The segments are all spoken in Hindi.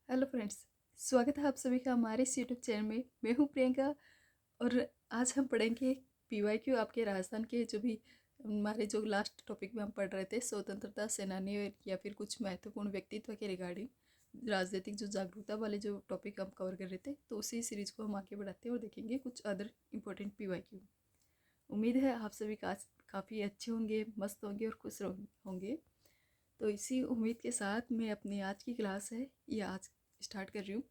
हेलो फ्रेंड्स, स्वागत है आप सभी का हमारे इस यूट्यूब चैनल में। मैं हूं प्रियंका और आज हम पढ़ेंगे पीवाईक्यू आपके राजस्थान के जो भी हमारे जो लास्ट टॉपिक में हम पढ़ रहे थे स्वतंत्रता सेनानी या फिर कुछ महत्वपूर्ण व्यक्तित्व के रिगार्डिंग राजनीतिक जो जागरूकता वाले जो टॉपिक हम कवर कर रहे थे, तो उसी सीरीज को हम आगे बढ़ाते हैं और देखेंगे कुछ अदर इम्पोर्टेंट पीवाईक्यू। उम्मीद है आप सभी का काफ़ी अच्छे होंगे, मस्त होंगे और खुश होंगे। तो इसी उम्मीद के साथ मैं अपनी आज की क्लास है ये आज स्टार्ट कर रही हूँ।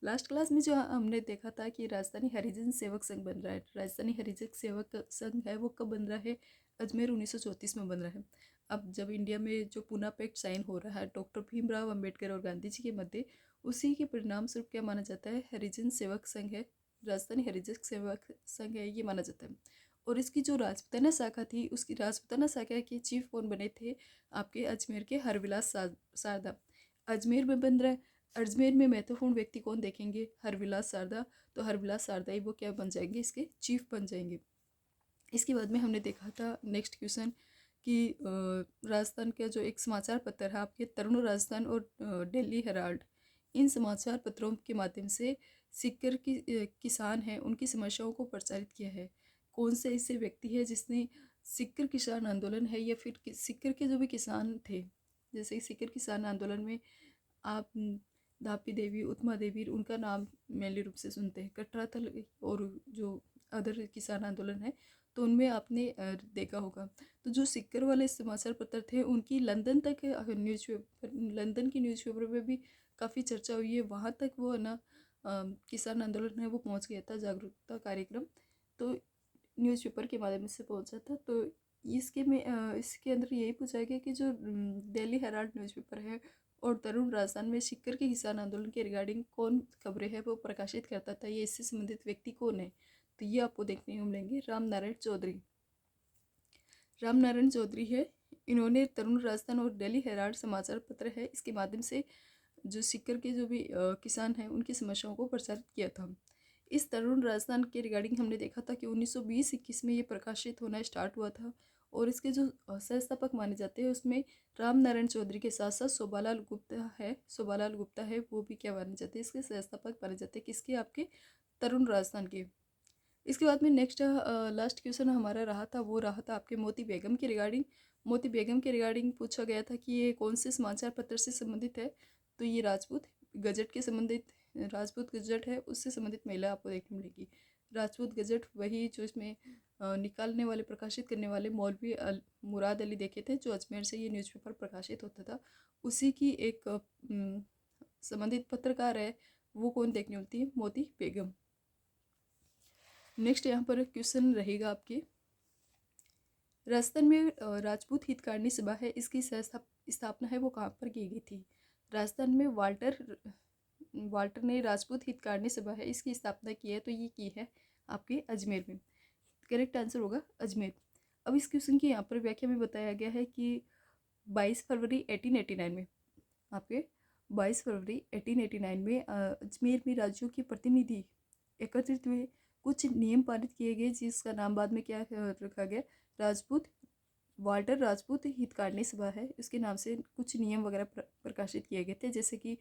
लास्ट क्लास में जो हमने देखा था कि राजस्थानी हरिजन सेवक संघ बन रहा है। राजस्थानी हरिजन सेवक संघ है वो कब बन रहा है? अजमेर 1934 में बन रहा है। अब जब इंडिया में जो पूना पैक्ट साइन हो रहा है डॉक्टर भीमराव अंबेडकर और गांधी जी के मध्य, उसी के परिणाम स्वरूप क्या माना जाता है? हरिजन सेवक संघ है, राजस्थानी हरिजन सेवक संघ है, ये माना जाता है। और इसकी जो राजपूताना शाखा थी, उसकी राजपूताना शाखा के चीफ कौन बने थे? आपके अजमेर के हरविलास शारदा। अजमेर में बन रहा है। अजमेर में महत्वपूर्ण व्यक्ति कौन देखेंगे? हरविलास शारदा। तो हरविलास शारदा ही वो क्या बन जाएंगे? इसके चीफ बन जाएंगे। इसके बाद में हमने देखा था नेक्स्ट क्वेश्चन कि राजस्थान का जो एक समाचार पत्र है आपके तरुण राजस्थान और दिल्ली हेराल्ड, इन समाचार पत्रों के माध्यम से सीकर की किसान हैं उनकी समस्याओं को प्रचारित किया है। कौन से ऐसे व्यक्ति है जिसने सीकर किसान आंदोलन है या फिर सीकर के जो भी किसान थे, जैसे सीकर किसान आंदोलन में आप दापी देवी, उत्मा देवी, उनका नाम मेनली रूप से सुनते हैं। कटराथल और जो अदर किसान आंदोलन है तो उनमें आपने देखा होगा। तो जो सीकर वाले समाचार पत्र थे उनकी लंदन तक न्यूज़पेपर, लंदन की न्यूज़पेपर में भी काफ़ी चर्चा हुई है। वहाँ तक वो है ना किसान आंदोलन है वो पहुँच गया था, जागरूकता कार्यक्रम तो न्यूज़पेपर के माध्यम से पहुँचा था। तो इसके अंदर यही पूछा गया कि जो दिल्ली हेराल्ड न्यूज़पेपर है और तरुण राजस्थान में सीकर के किसान आंदोलन के रिगार्डिंग कौन खबरें हैं वो प्रकाशित करता था, ये इससे संबंधित व्यक्ति कौन है? तो ये आपको देखने को मिलेंगे। राम नारायण चौधरी। राम नारायण चौधरी है, इन्होंने तरुण राजस्थान और दिल्ली हेराल्ड समाचार पत्र है इसके माध्यम से जो सीकर के जो भी किसान हैं उनकी समस्याओं को प्रचारित किया था। इस तरुण राजस्थान के रिगार्डिंग हमने देखा था कि 1920-21 में ये प्रकाशित होना स्टार्ट हुआ था और इसके जो संस्थापक माने जाते हैं उसमें राम नारायण चौधरी के साथ साथ शोभालाल गुप्ता है। शोभालाल गुप्ता है वो भी क्या माने जाते हैं? इसके संस्थापक माने जाते हैं। किसके? आपके तरुण राजस्थान के। इसके बाद में नेक्स्ट लास्ट क्वेश्चन हमारा रहा था, वो रहा था आपके मोती बेगम के रिगार्डिंग। मोती बेगम के रिगार्डिंग पूछा गया था कि ये कौन से समाचार पत्र से संबंधित है? तो ये राजपूत गजट के संबंधित, राजपूत गजट है उससे संबंधित महिला आपको देखने मिलेगी। राजपूत गजट वही जो इसमें निकालने वाले, प्रकाशित करने वाले मौलवी मुराद अली देखे थे, जो अजमेर से ये न्यूज़पेपर प्रकाशित होता था। उसी की एक संबंधित पत्रकार है, वो कौन देखने मिलती है? मोती बेगम। नेक्स्ट यहाँ पर क्वेश्चन रहेगा आपके, राजस्थान में राजपूत हितकारिणी सभा है, इसकी स्थापना है वो कहाँ पर की गई थी? राजस्थान में वाल्टर ने राजपूत हितकारिणी सभा है इसकी स्थापना की है, तो ये की है आपके अजमेर में। करेक्ट आंसर होगा अजमेर। अब इस क्वेश्चन की यहाँ पर व्याख्या में बताया गया है कि 22 फरवरी 1889 में, आपके 22 फरवरी 1889 में अजमेर में राज्यों के प्रतिनिधि एकत्रित हुए, कुछ नियम पारित किए गए जिसका नाम बाद में क्या रखा गया? राजपूत, वाल्टर राजपूत हितकारिणी सभा है, इसके नाम से कुछ नियम वगैरह प्रकाशित किए गए थे, जैसे कि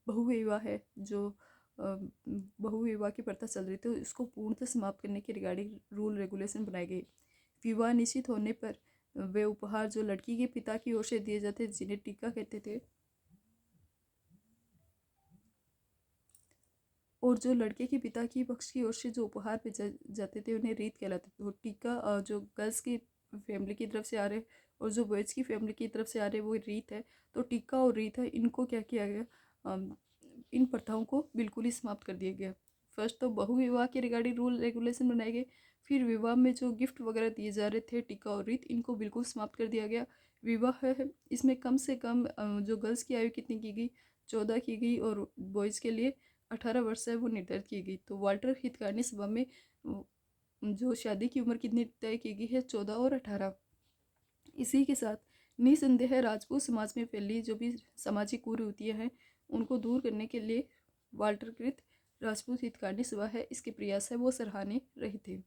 बहुविवाह है, जो बहुविवाह की प्रथा चल रही थी उसको पूर्णतः समाप्त करने के रिगार्डिंग रूल रेगुलेशन बनाए गए। विवाह निश्चित होने पर वे उपहार जो लड़की के पिता की ओर से दिए जाते जिन्हें टीका कहते थे, और जो लड़के के पिता की पक्ष की ओर से जो उपहार भेजे जाते थे उन्हें रीत कहलाते थे। वो टीका जो गर्ल्स की फैमिली की तरफ से आ रहे और जो बॉयज़ की फैमिली की तरफ से आ रहे वो रीत है। तो टीका और रीत है, इनको क्या किया गया? इन प्रथाओं को बिल्कुल ही समाप्त कर दिया गया। फर्स्ट तो बहुविवाह के रिगार्डिंग रूल रेगुलेशन बनाए गए, फिर विवाह में जो गिफ्ट वगैरह दिए जा रहे थे टीका और रीत, इनको बिल्कुल समाप्त कर दिया गया। विवाह है इसमें कम से कम जो गर्ल्स की आयु कितनी की गई? 14 की गई और बॉयज़ के लिए 18 वर्ष है वो निर्धारित की गई। तो वाल्टर हितकारिणी सभा में जो शादी की उम्र कितनी तय की गई है? 14 और 18। इसी के साथ निसंदेह राजपूत समाज में फैली जो भी सामाजिक कुरीतियाँ हैं उनको दूर करने के लिए वाल्टरकृत राजपूत हितकारिणी सभा है इसके प्रयास है वो सराहनीय रहे थे।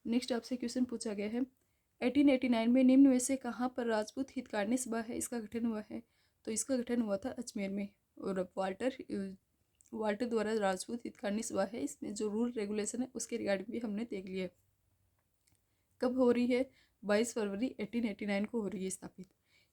नेक्स्ट आपसे क्वेश्चन पूछा गया है, 1889 में निम्न में से कहाँ पर राजपूत हितकारिणी सभा है इसका गठन हुआ है? तो इसका गठन हुआ था अजमेर में। और वाल्टर द्वारा राजपूत हितकांडी सभा है, इसमें जो रूल रेगुलेशन है उसके रिगार्डिंग भी हमने देख लिया। कब हो रही है? 22 फरवरी 1889 को हो रही है स्थापित।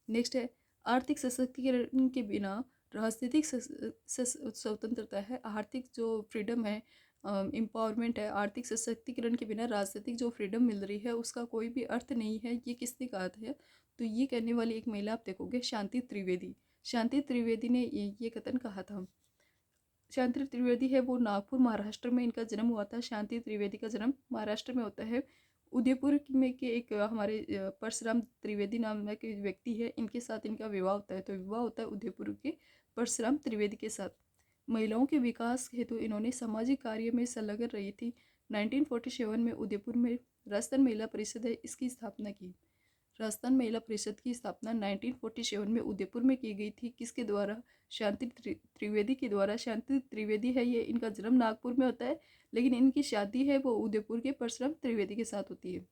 नेक्स्ट है आर्थिक सशक्तिकरण के बिना राजनीतिक स्वतंत्रता है। आर्थिक जो फ्रीडम है, एम्पावरमेंट है, आर्थिक सशक्तिकरण के बिना राजनीतिक जो फ्रीडम मिल रही है उसका कोई भी अर्थ नहीं है। ये किसने कहा है? तो ये कहने वाली एक महिला आप देखोगे शांति त्रिवेदी। शांति त्रिवेदी ने ये कथन कहा था। शांति त्रिवेदी है वो नागपुर महाराष्ट्र में इनका जन्म हुआ था। शांति त्रिवेदी का जन्म महाराष्ट्र में होता है। उदयपुर में के एक हमारे परशुराम त्रिवेदी नाम के व्यक्ति है, इनके साथ इनका विवाह होता है। तो विवाह होता है उदयपुर के परशुराम त्रिवेदी के साथ। महिलाओं के विकास हेतु इन्होंने सामाजिक कार्य में संलग्न रही थी। 1947 में उदयपुर में राजस्थान महिला परिषद है इसकी स्थापना की। राजस्थान महिला परिषद की स्थापना 1947 में उदयपुर में की गई थी। किसके द्वारा? शांति त्रिवेदी के द्वारा। शांति त्रिवेदी है ये, इनका जन्म नागपुर में होता है लेकिन इनकी शादी है वो उदयपुर के परशुराम त्रिवेदी के साथ होती है।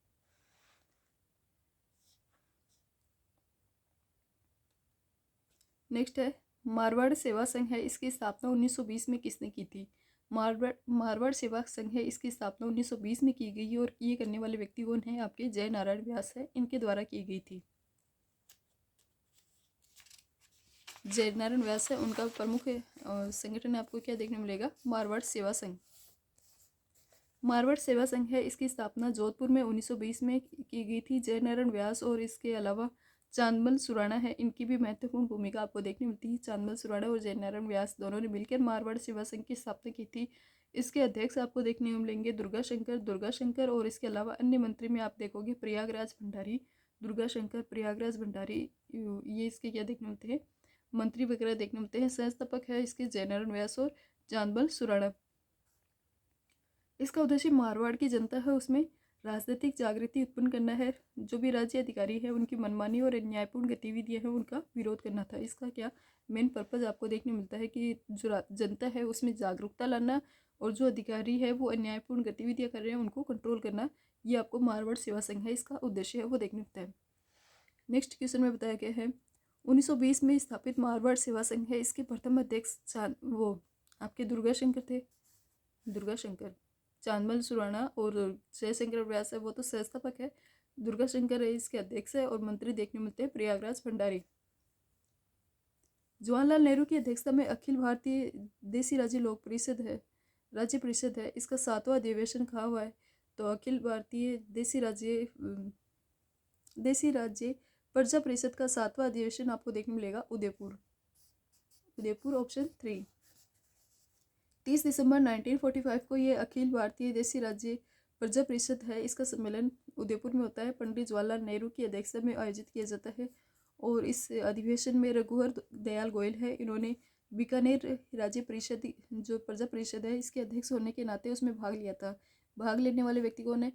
नेक्स्ट है मारवाड़ सेवा संघ है, इसकी स्थापना 1920 में किसने की थी? मारवाड़ सेवा संघ है, इसकी स्थापना 1920 में की गई और ये करने वाले व्यक्ति कौन है? आपके जय नारायण व्यास है, इनके द्वारा की गई थी। जय नारायण व्यास है, उनका प्रमुख संगठन आपको क्या देखने मिलेगा? मारवाड़ सेवा संघ। मारवाड़ सेवा संघ है, इसकी स्थापना जोधपुर में 1920 में की गई थी। जय नारायण व्यास और इसके अलावा चांदमल सुराणा है, इनकी भी महत्वपूर्ण भूमिका आपको देखने मिलती है। चांदमल सुराणा और जय नारायण व्यास दोनों ने मिलकर मारवाड़ सेवा संघ की स्थापना की थी। इसके अध्यक्ष आपको देखने को मिलेंगे दुर्गा शंकर और इसके अलावा अन्य मंत्री में आप देखोगे प्रयागराज भंडारी, दुर्गा शंकर, प्रयागराज भंडारी, ये इसके क्या देखने मिलते हैं? मंत्री वगैरह देखने मिलते हैं। संस्थापक है इसके जय नारायण व्यास और चांदमल सुराणा। इसका उद्देश्य मारवाड़ की जनता है उसमें राजनीतिक जागृति उत्पन्न करना है। जो भी राज्य अधिकारी है उनकी मनमानी और अन्यायपूर्ण गतिविधियां हैं उनका विरोध करना था। इसका क्या मेन पर्पज आपको देखने मिलता है कि जो जनता है उसमें जागरूकता लाना और जो अधिकारी है वो अन्यायपूर्ण गतिविधियां कर रहे हैं उनको कंट्रोल करना। ये आपको मारवाड़ सेवा संघ है इसका उद्देश्य है वो देखने मिलता है। नेक्स्ट क्वेश्चन में बताया गया है 1920 में स्थापित मारवाड़ सेवा संघ है, इसके प्रथम अध्यक्ष वो आपके दुर्गा शंकर थे। दुर्गा शंकर, चांदमल सुराणा और जयशंकर व्यास है वो तो संस्थापक है। दुर्गा शंकर है इसके अध्यक्ष है और मंत्री देखने मिलते हैं प्रयागराज भंडारी। जवाहरलाल नेहरू की अध्यक्षता में अखिल भारतीय देसी राज्य लोक परिषद है, राज्य परिषद है, इसका 7वां अधिवेशन कहा हुआ है। तो अखिल भारतीय देसी राज्य प्रजा परिषद का 7वां अधिवेशन आपको देखने मिलेगा उदयपुर। उदयपुर ऑप्शन 3। 30 दिसंबर 1945 को ये अखिल भारतीय देसी राज्य प्रजा परिषद है, इसका सम्मेलन उदयपुर में होता है। पंडित जवाहरलाल नेहरू की अध्यक्षता में आयोजित किया जाता है और इस अधिवेशन में रघुवर दयाल गोयल है, इन्होंने बीकानेर राज्य परिषद जो प्रजा परिषद है इसके अध्यक्ष होने के नाते उसमें भाग लिया था। भाग लेने वाले व्यक्ति कौन है?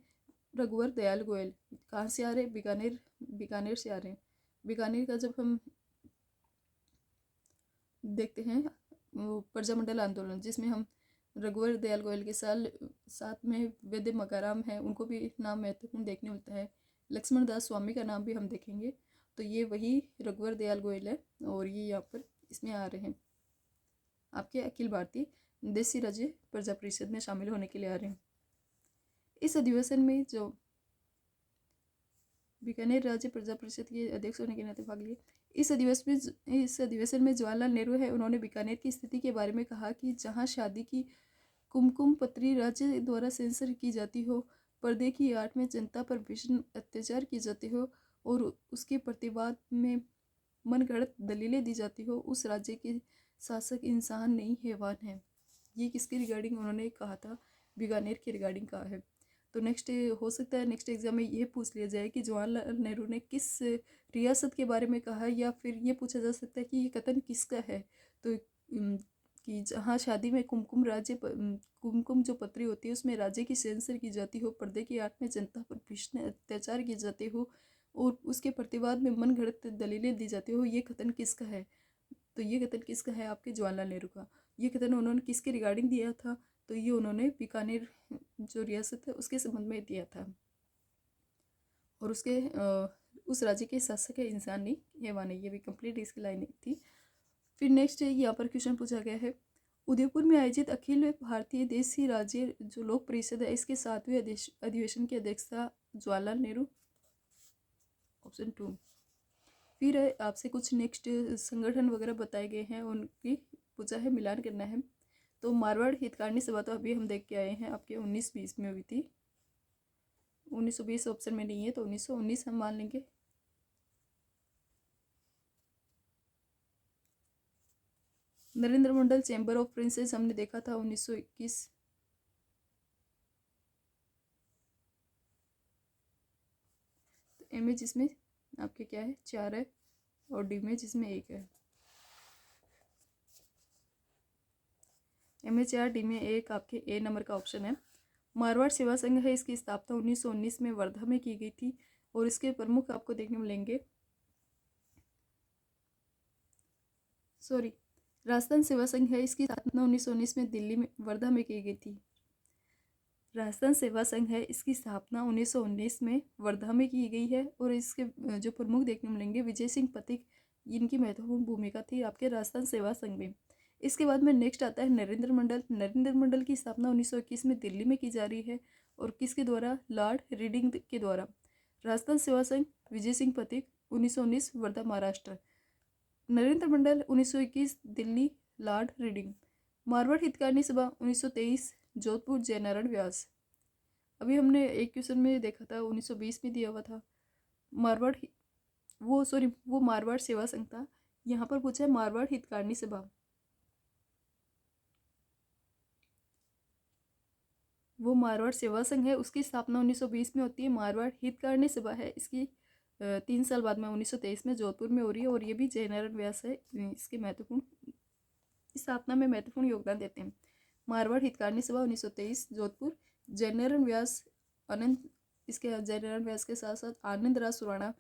रघुवर दयाल गोयल। कहाँ से आ रहे? बीकानेर से आ रहे हैं। बीकानेर का जब हम देखते हैं प्रजामंडल आंदोलन जिसमें हम रघुवर दयाल गोयल के साथ में वैद्य मकाराम है, उनको भी नाम महत्वपूर्ण देखने मिलता है। लक्ष्मण दास स्वामी का नाम भी हम देखेंगे। तो ये वही रघुवर दयाल गोयल है और ये यहाँ पर इसमें आ रहे हैं आपके अखिल भारतीय देसी राज्य प्रजा परिषद में शामिल होने के लिए आ रहे हैं। इस अधिवेशन में जो बीकानेर राज्य प्रजा परिषद के अध्यक्ष होने के नाते भाग लिए। इस अधिवेशन में जवाहरलाल नेहरू है, उन्होंने बीकानेर की स्थिति के बारे में कहा कि जहां शादी की कुमकुम पत्री राज्य द्वारा सेंसर की जाती हो, पर्दे की आड़ में जनता पर भीषण अत्याचार किए जाते हो और उसके प्रतिवाद में मनगढ़ंत दलीलें दी जाती हो, उस राज्य के शासक इंसान नहीं हैवान है। ये किसके रिगार्डिंग उन्होंने कहा था? बीकानेर के रिगार्डिंग कहा है। तो नेक्स्ट हो सकता है नेक्स्ट एग्जाम में ये पूछ लिया जाए कि जवाहरलाल नेहरू ने किस रियासत के बारे में कहा, या फिर ये पूछा जा सकता है कि ये कथन किसका है। तो कि जहाँ शादी में कुमकुम जो पत्री होती है उसमें राज्य की सेंसर की जाती हो, पर्दे की आड़ में जनता पर भीषण अत्याचार किए जाते हो और उसके प्रतिवाद में मनगढ़ंत दलीलें दी जाती हो, ये कथन किसका है? तो ये कथन किसका है? आपके जवाहरलाल नेहरू का। ये कथन उन्होंने किसके रिगार्डिंग दिया था? तो ये उन्होंने बीकानेर जो रियासत है उसके संबंध में दिया था और उस राज्य के शासक है इंसान नहीं हैवान है। ये भी कंप्लीट इसकी लाइन थी। फिर नेक्स्ट है, यहाँ पर क्वेश्चन पूछा गया है, उदयपुर में आयोजित अखिल भारतीय देशी राज्य जो लोक परिषद है इसके 7वें अधिवेशन की अध्यक्षता जवाहरलाल नेहरू, ऑप्शन 2। फिर है आपसे कुछ नेक्स्ट संगठन वगैरह बताए गए हैं, उनकी पूछा है, मिलान करना है। तो मारवाड़ हितकारिणी सभा तो अभी हम देख के आए हैं, आपके 1920 में हुई थी। 1920 ऑप्शन में नहीं है तो 1919 हम मान लेंगे। नरेंद्र मंडल चैम्बर ऑफ प्रिंसेस हमने देखा था 1921। तो एम में जिसमें आपके क्या है 4 है और डी में जिसमें 1 है। एम 4 डी में 1 आपके ए नंबर का ऑप्शन है। मारवाड़ सेवा संघ है, इसकी स्थापना 1919 में वर्धा में की गई थी और इसके प्रमुख आपको देखने मिलेंगे, सॉरी, राजस्थान सेवा संघ है, इसकी स्थापना 1919 में दिल्ली में वर्धा में की गई थी। राजस्थान सेवा संघ है, इसकी स्थापना 1919 में वर्धा में की गई है और इसके जो प्रमुख देखने मिलेंगे विजय सिंह पथिक, इनकी महत्वपूर्ण भूमिका थी आपके राजस्थान सेवा संघ में। इसके बाद में नेक्स्ट आता है नरेंद्र मंडल। नरेंद्र मंडल की स्थापना 1921 में दिल्ली में की जा रही है और किसके द्वारा, लॉर्ड रीडिंग के द्वारा। राजस्थान सेवा संघ विजय सिंह पथिक 1919 वर्धा महाराष्ट्र। नरेंद्र मंडल 1921 दिल्ली लॉर्ड रीडिंग। मारवाड़ हितकारिणी सभा 1923 जोधपुर जयनारायण व्यास। अभी हमने एक क्वेश्चन में देखा था 1920 में दिया हुआ था मारवाड़, वो मारवाड़ सेवा संघ था। यहाँ पर पूछा है मारवाड़ हितकारिणी सभा, वो मारवाड़ सेवा संघ है, उसकी स्थापना 1920 में होती है। मारवाड़ हितकारिणी सभा है, इसकी 3 साल बाद में 1923 में जोधपुर में हो रही है और ये भी जयनारायण व्यास है, इसके महत्वपूर्ण स्थापना में महत्वपूर्ण योगदान देते हैं। मारवाड़ हितकारिणी सभा 1923 जोधपुर, जयनारायण व्यास आनंद, इसके जयनारायण व्यास के साथ साथ आनंद राज सुराणा,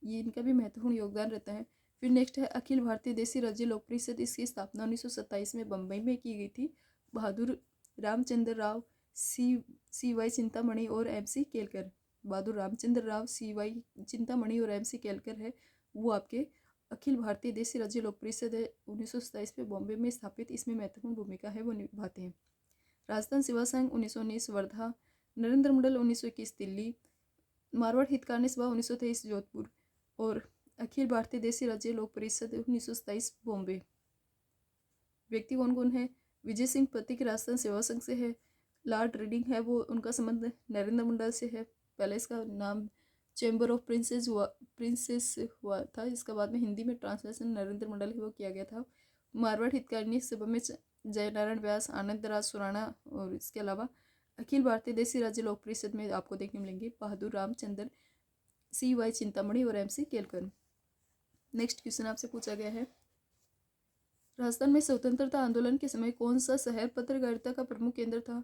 ये इनका भी महत्वपूर्ण योगदान रहता है। फिर नेक्स्ट है अखिल भारतीय देशी राज्य लोक परिषद, इसकी स्थापना 1927 में बम्बई में की गई थी। बहादुर रामचंद्र राव सी वाई चिंतामणि और MC केलकर। बहादुर रामचंद्र राव CY चिंतामणि और MC केलकर है, वो आपके अखिल भारतीय देशी राज्य लोक परिषद है 1927 में बॉम्बे में स्थापित, इसमें महत्वपूर्ण भूमिका है वो निभाते हैं। राजस्थान सेवा संघ 1919 वर्धा। नरेंद्र मंडल 1921 दिल्ली। मारवाड़ हितकारिणी सभा 1923 जोधपुर और अखिल भारतीय देशी राज्य लोक परिषद 1927 बॉम्बे। व्यक्ति कौन कौन है, विजय सिंह पथिक राजस्थान सेवा संघ से है, लॉर्ड रीडिंग है वो उनका संबंध नरेंद्र मंडल से है, पहले इसका नाम चैम्बर ऑफ प्रिंसेस हुआ था, इसका बाद में हिंदी में ट्रांसलेशन नरेंद्र मंडल ही वो किया गया था। मारवाड़ हितकारिणी सभा में जयनारायण व्यास, आनंद राज सुराणा और इसके अलावा अखिल भारतीय देशी राज्य लोक परिषद में आपको देखने मिलेंगे बहादुर रामचंद्र, CY चिंतामणि और MC केलकर। नेक्स्ट क्वेश्चन आपसे पूछा गया है, राजस्थान में स्वतंत्रता आंदोलन के समय कौन सा शहर पत्रकारिता का प्रमुख केंद्र था।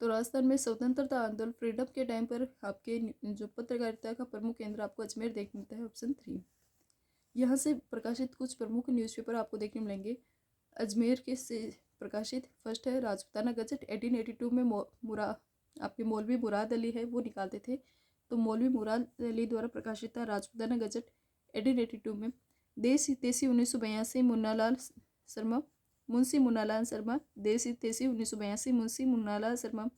तो राजस्थान में स्वतंत्रता आंदोलन फ्रीडम के टाइम पर आपके जो पत्रकारिता का प्रमुख केंद्र आपको अजमेर देखने मिलता है, ऑप्शन 3। यहाँ से प्रकाशित कुछ प्रमुख न्यूज़पेपर आपको देखने मिलेंगे। अजमेर के से प्रकाशित फर्स्ट है राजपूताना गजट 1882 में आपके मौलवी मुराद अली है वो निकालते थे, तो मौलवी मुराद अली द्वारा प्रकाशित था राजपूताना गजट 1882 में। देश हितैषी 1982 मुन्नालाल शर्मा, मुंशी मुन्नालाल शर्मा। देश हितैषी 1982 मुंशी मुन्नालाल शर्मा।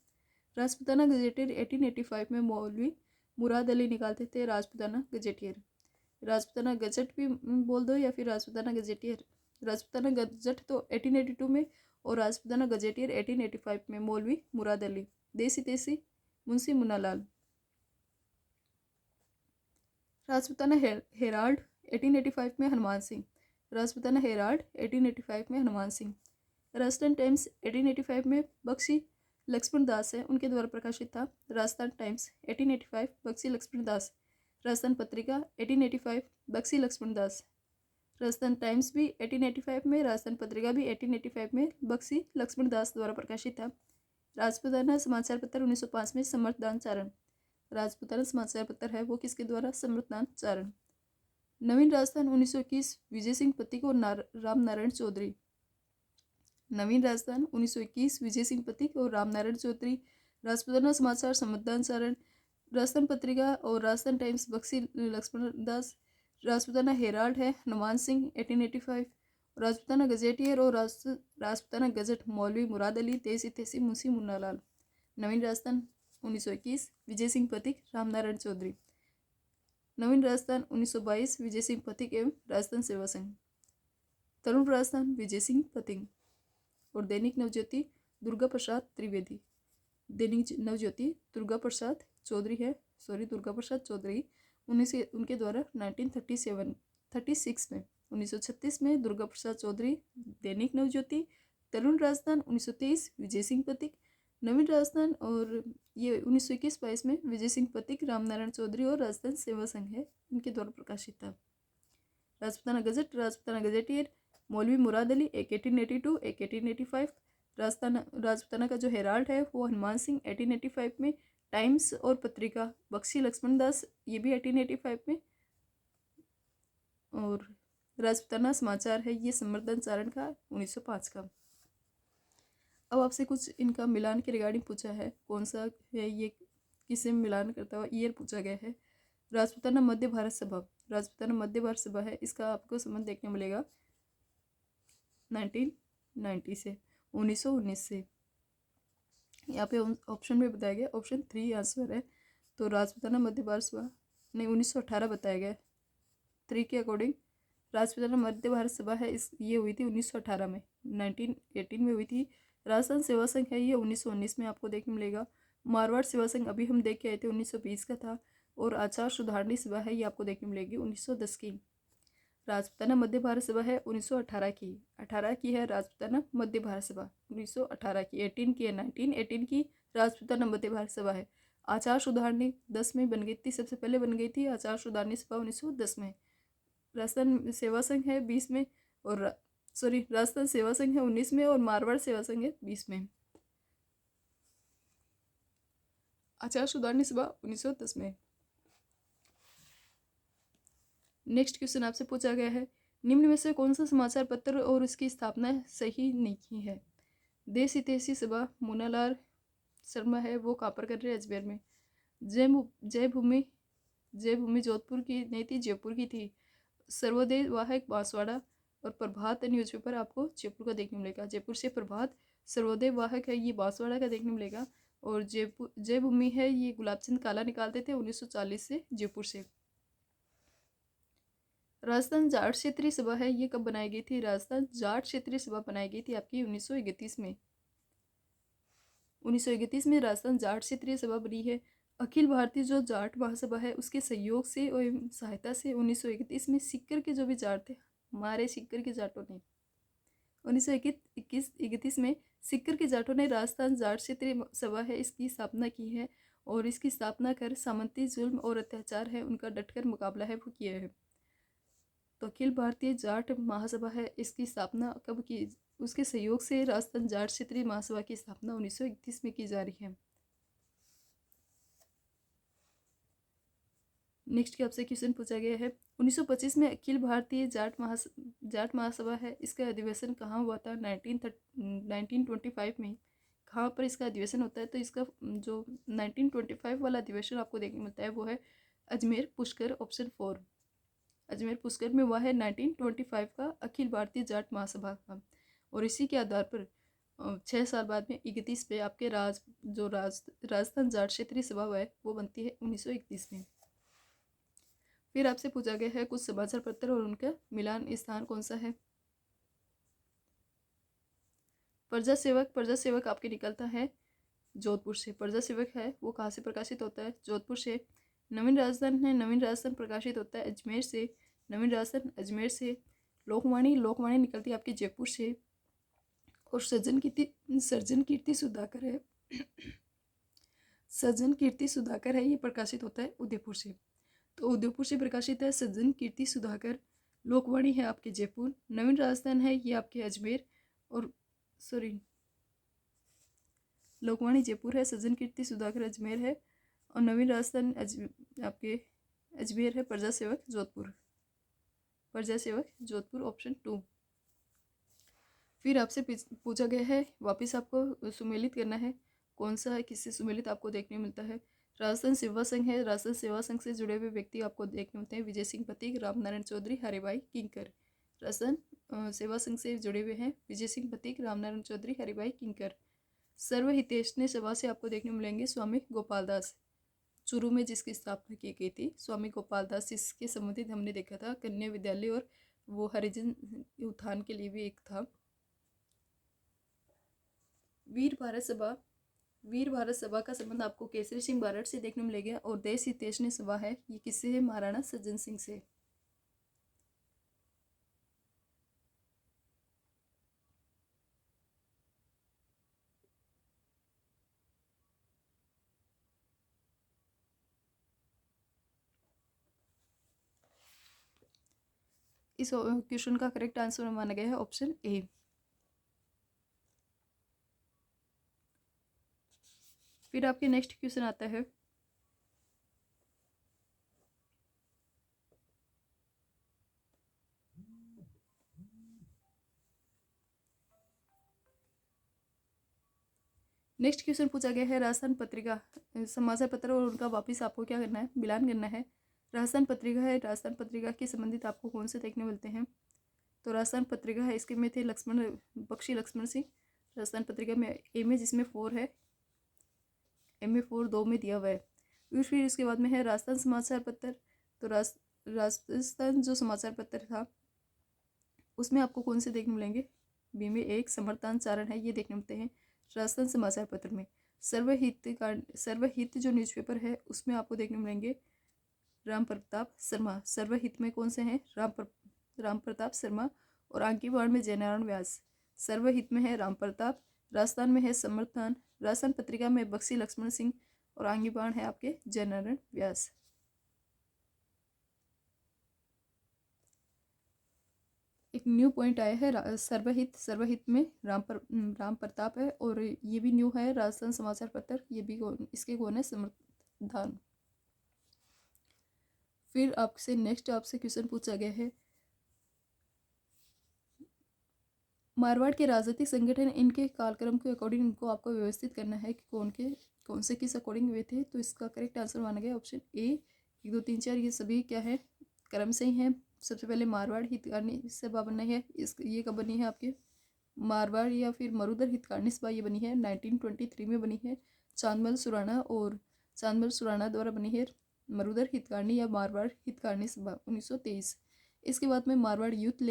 राजपूताना गजेटियर 1885 में मौलवी मुराद अली निकालते थे राजपूताना गजेटियर। राजपूताना गजट भी बोल दो या फिर राजपूताना गजेटियर। राजपूताना गजट तो 1882 में और राजपूताना गजेटियर 1885 में मौलवी मुराद अली। देश हितैषी मुंशी मुन्नालाल। राजपूताना हेराल्ड 1885 में हनुमान सिंह। राजपूताना हेराल्ड 1885 में हनुमान सिंह। राजस्थान टाइम्स 1885 में बख्शी लक्ष्मण दास है, उनके द्वारा प्रकाशित था। राजस्थान टाइम्स 1885 बख्शी लक्ष्मण दास। राजस्थान पत्रिका 1885 बख्शी लक्ष्मण दास। राजस्थान टाइम्स भी 1885 में, राजस्थान पत्रिका भी 1885 में बख्शी लक्ष्मण दास द्वारा प्रकाशित था। राजपूताना समाचार पत्र 1905 में समर्थदान चारण। राजपूताना समाचार पत्र है वो किसके द्वारा, समर्थदान चारण। नवीन राजस्थान 1921 विजय सिंह पथिक और राम नारायण चौधरी। नवीन राजस्थान 1921 विजय सिंह पथिक और राम नारायण चौधरी। राजपूताना समाचार समर्थदान चारण। राजस्थान पत्रिका और राजस्थान टाइम्स बख्शी लक्ष्मण दास। राजपूताना हेराल्ड है हनुमान सिंह 1885 राजपूताना गजेटियर और राजपूताना गजट मौलवी मुराद अली, तेसी तेसी मुंशी मुन्ना लाल। नवीन राजस्थान 1921 विजय सिंह पथिक, रामनारायण चौधरी। नवीन राजस्थान 1922 विजय सिंह पथिक एवं राजस्थान सेवा संघ। तरुण राजस्थान विजय सिंह पथिक। और दैनिक नवज्योति दुर्गा प्रसाद त्रिवेदी। दैनिक नवज्योति दुर्गा प्रसाद चौधरी है, दुर्गा प्रसाद चौधरी उनके द्वारा 1936 में 1936 में दुर्गा प्रसाद चौधरी। दैनिक नवज्योति। तरुण राजस्थान 1923 विजय सिंह पथिक। नवीन राजस्थान और ये 1921-22 में विजय सिंह पथिक, रामनारायण चौधरी और राजस्थान सेवा संघ है, इनके द्वारा प्रकाशित था। राजपूताना गजट, राजपूताना गजेटियर मौलवी मुराद अली, एक 1882 एक 1885। राजपूताना का जो हेराल्ड है वो हनुमान सिंह 1885 में। टाइम्स और पत्रिका बख्शी लक्ष्मण दास, ये भी 1885 में। और राजपूताना समाचार है ये संवर्धन चारण का 1905 का। अब आपसे कुछ इनका मिलान के रिगार्डिंग पूछा है, कौन सा है ये, किसे मिलान करता हुआ, ईयर पूछा गया है। राजपूताना मध्य भारत सभा, राजपूताना मध्य भारत सभा है, इसका आपको संबंध देखने मिलेगा 1990 से, 1919 से। यहाँ पे ऑप्शन में बताया गया, ऑप्शन 3 आंसर है। तो राजपूताना मध्य भारत सभा नहीं 1918 बताया गया, 3 के अकॉर्डिंग। राजपूताना मध्य भारत सभा है ये हुई थी 1918 में, 1918 में हुई थी। राजस्थान सेवा संघ है ये 1919 में आपको देखने मिलेगा। मारवाड़ सेवा संघ अभी हम देख के आए थे 1920 का था। और आचार सुधारणी सभा है ये आपको देखने मिलेगी 1910 की। राजपूताना मध्य भारत सभा है 1918 की, 18 की है राजपूताना मध्य भारत सभा 1918 की। 18 की है 1918 की राजपूताना मध्य भारत सभा है। आचार सुधारणी 10 में बन गई थी, सबसे पहले बन गई थी आचार सुधारणी सभा 1910 में। राजस्थान सेवा संघ है 20 में, और राजस्थान सेवा संघ है 19 में, और मारवाड़ सेवा संघ है 20 में। आचार सुधारणी सभा 1910 में। नेक्स्ट क्वेश्चन आपसे पूछा गया है, निम्न में से कौन सा समाचार पत्र और उसकी स्थापना सही नहीं है। देश हितैषी सभा मुन्नालाल शर्मा है, वो कहाँ पर कर रहे हैं, अजमेर में। जय भूमि जोधपुर की नहीं थी, जयपुर की थी। सर्वोदय वाहक बांसवाड़ा। और प्रभात न्यूज़पेपर आपको जयपुर का देखने मिलेगा, जयपुर से प्रभात। सर्वोदय वाहक है ये बांसवाड़ा का देखने मिलेगा। और जय भूमि है ये गुलाबचंद काला निकालते थे 1940 से जयपुर से। राजस्थान जाट क्षेत्रीय सभा है ये कब बनाई गई थी, राजस्थान जाट क्षेत्रीय सभा बनाई गई थी आपकी 1931 में। 1931 में राजस्थान जाट क्षेत्रीय सभा बनी है। अखिल भारतीय जो जाट महासभा है उसके सहयोग से और सहायता से 1931 में सीकर के जो भी जाट थे, हमारे सीकर के जाटों ने 1931 में सीकर के जाटों ने राजस्थान जाट क्षेत्रीय सभा है इसकी स्थापना की है। और इसकी स्थापना कर सामंती जुल्म और अत्याचार है उनका डटकर मुकाबला है वो किया है। तो अखिल भारतीय जाट महासभा है इसकी स्थापना कब की, उसके सहयोग से राजस्थान जाट क्षेत्रीय महासभा की स्थापना 1931 में की जा रही है। नेक्स्ट के आपसे क्वेश्चन पूछा गया है, 1925 में अखिल भारतीय जाट महासभा है इसका अधिवेशन कहाँ हुआ था, 1925 में कहाँ पर इसका अधिवेशन होता है। तो इसका जो 1925 वाला अधिवेशन आपको देखने मिलता है वो है अजमेर पुष्कर, ऑप्शन 4 अजमेर पुष्कर में हुआ है 1925 का अखिल भारतीय जाट महासभा का। और इसी के आधार पर 6 साल बाद में 31 पे आपके राजस्थान जाट क्षेत्रीय सभा है वो बनती है 1931 में। फिर आपसे पूछा गया है कुछ समाचार पत्र और उनका मिलान स्थान कौन सा है। प्रजा सेवक आपके निकलता है जोधपुर से। प्रजा सेवक है वो कहाँ से प्रकाशित होता है, जोधपुर से। नवीन राजस्थान है, नवीन राजस्थान प्रकाशित होता है अजमेर से, नवीन राजस्थान अजमेर से। लोकवाणी निकलती है आपकी जयपुर से। और सज्जन कीर्ति सुधाकर है सज्जन कीर्ति सुधाकर है ये प्रकाशित होता है उदयपुर से। तो उदयपुर से प्रकाशित है सज्जन कीर्ति सुधाकर। लोकवाणी है आपके जयपुर। नवीन राजस्थान है ये आपके अजमेर, और लोकवाणी जयपुर है, सज्जन कीर्ति सुधाकर अजमेर है, और नवीन राजस्थान आपके अजमेर है। प्रजा सेवक जोधपुर ऑप्शन 2। फिर आपसे पूछा गया है वापस आपको सुमेलित करना है, कौन सा है किससे सुमेलित आपको देखने मिलता है। राजस्थान सेवा संघ है, राजस्थान सेवा संघ से जुड़े हुए व्यक्ति आपको देखने मिलते हैं विजय सिंह पथिक, रामनारायण चौधरी, हरिभाई किंकर। राजस्थान सेवा संघ से जुड़े हुए हैं विजय सिंह पथिक, रामनारायण चौधरी, हरिभाई किंकर। सर्वहितेष्णि सभा से आपको देखने मिलेंगे स्वामी गोपाल दास, चूरू में जिसकी स्थापना की गई थी स्वामी गोपाल दास। इसके संबंधित हमने देखा था कन्या विद्यालय और वो हरिजन उत्थान के लिए भी एक था। वीर भारत सभा, वीर भारत सभा का संबंध आपको केसरी सिंह बारड से देखने मिलेगा। और देश हितेष्णि सभा है, ये किससे है? महाराणा सज्जन सिंह से। इस क्वेश्चन का करेक्ट आंसर माना गया है ऑप्शन ए। फिर आपके नेक्स्ट क्वेश्चन आता है नेक्स्ट क्वेश्चन पूछा गया है राजस्थान पत्रिका समाचार पत्र और उनका वापिस आपको क्या करना है? मिलान करना है। राजस्थान पत्रिका है, राजस्थान पत्रिका के संबंधित आपको कौन से देखने मिलते हैं? तो राजस्थान पत्रिका है, इसके में थे लक्ष्मण बख्शी लक्ष्मण सिंह। राजस्थान पत्रिका में ए में जिसमें 4 है, एम में 4 2 में दिया हुआ है। फिर इसके बाद में है राजस्थान समाचार पत्र। तो राजस्थान जो समाचार पत्र था उसमें आपको कौन से देखने मिलेंगे? बी में 1 समर्थांचारण है, ये देखने मिलते हैं राजस्थान समाचार पत्र में। सर्वहित जो न्यूज़पेपर है उसमें आपको देखने मिलेंगे राम प्रताप शर्मा। सर्वहित में कौन से हैं? राम प्रताप शर्मा। और आंकीवाड़ में जयनारायण व्यास। सर्वहित में है राम प्रताप, राजस्थान में है समर्थन, राजस्थान पत्रिका में बख्शी लक्ष्मण सिंह और आंकीवाड़ है आपके जयनारायण व्यास। एक न्यू पॉइंट आया है सर्वहित में राम प्रताप है और ये भी न्यू है राजस्थान समाचार पत्र, ये भी इसके कौन है? समर्थन। फिर आपसे नेक्स्ट आपसे क्वेश्चन पूछा गया है मारवाड़ के राजनीतिक संगठन इनके कालक्रम के अकॉर्डिंग इनको आपको व्यवस्थित करना है कि कौन से किस अकॉर्डिंग हुए थे। तो इसका करेक्ट आंसर माना गया ऑप्शन ए। 1 2 3 4 ये सभी क्या है? क्रम से ही है। सबसे पहले मारवाड़ हितकारिणी सभा बनी है, ये कब बनी है आपके? मारवाड़ या फिर मरुधर हितकारिणी सभा ये बनी है 1923 में बनी है। चांदमल सुराणा द्वारा बनी है मरुधर हितकारिणी या मारवाड़ हितकारिणी सभा 1923। इसके बाद में मारवाड़ यूथ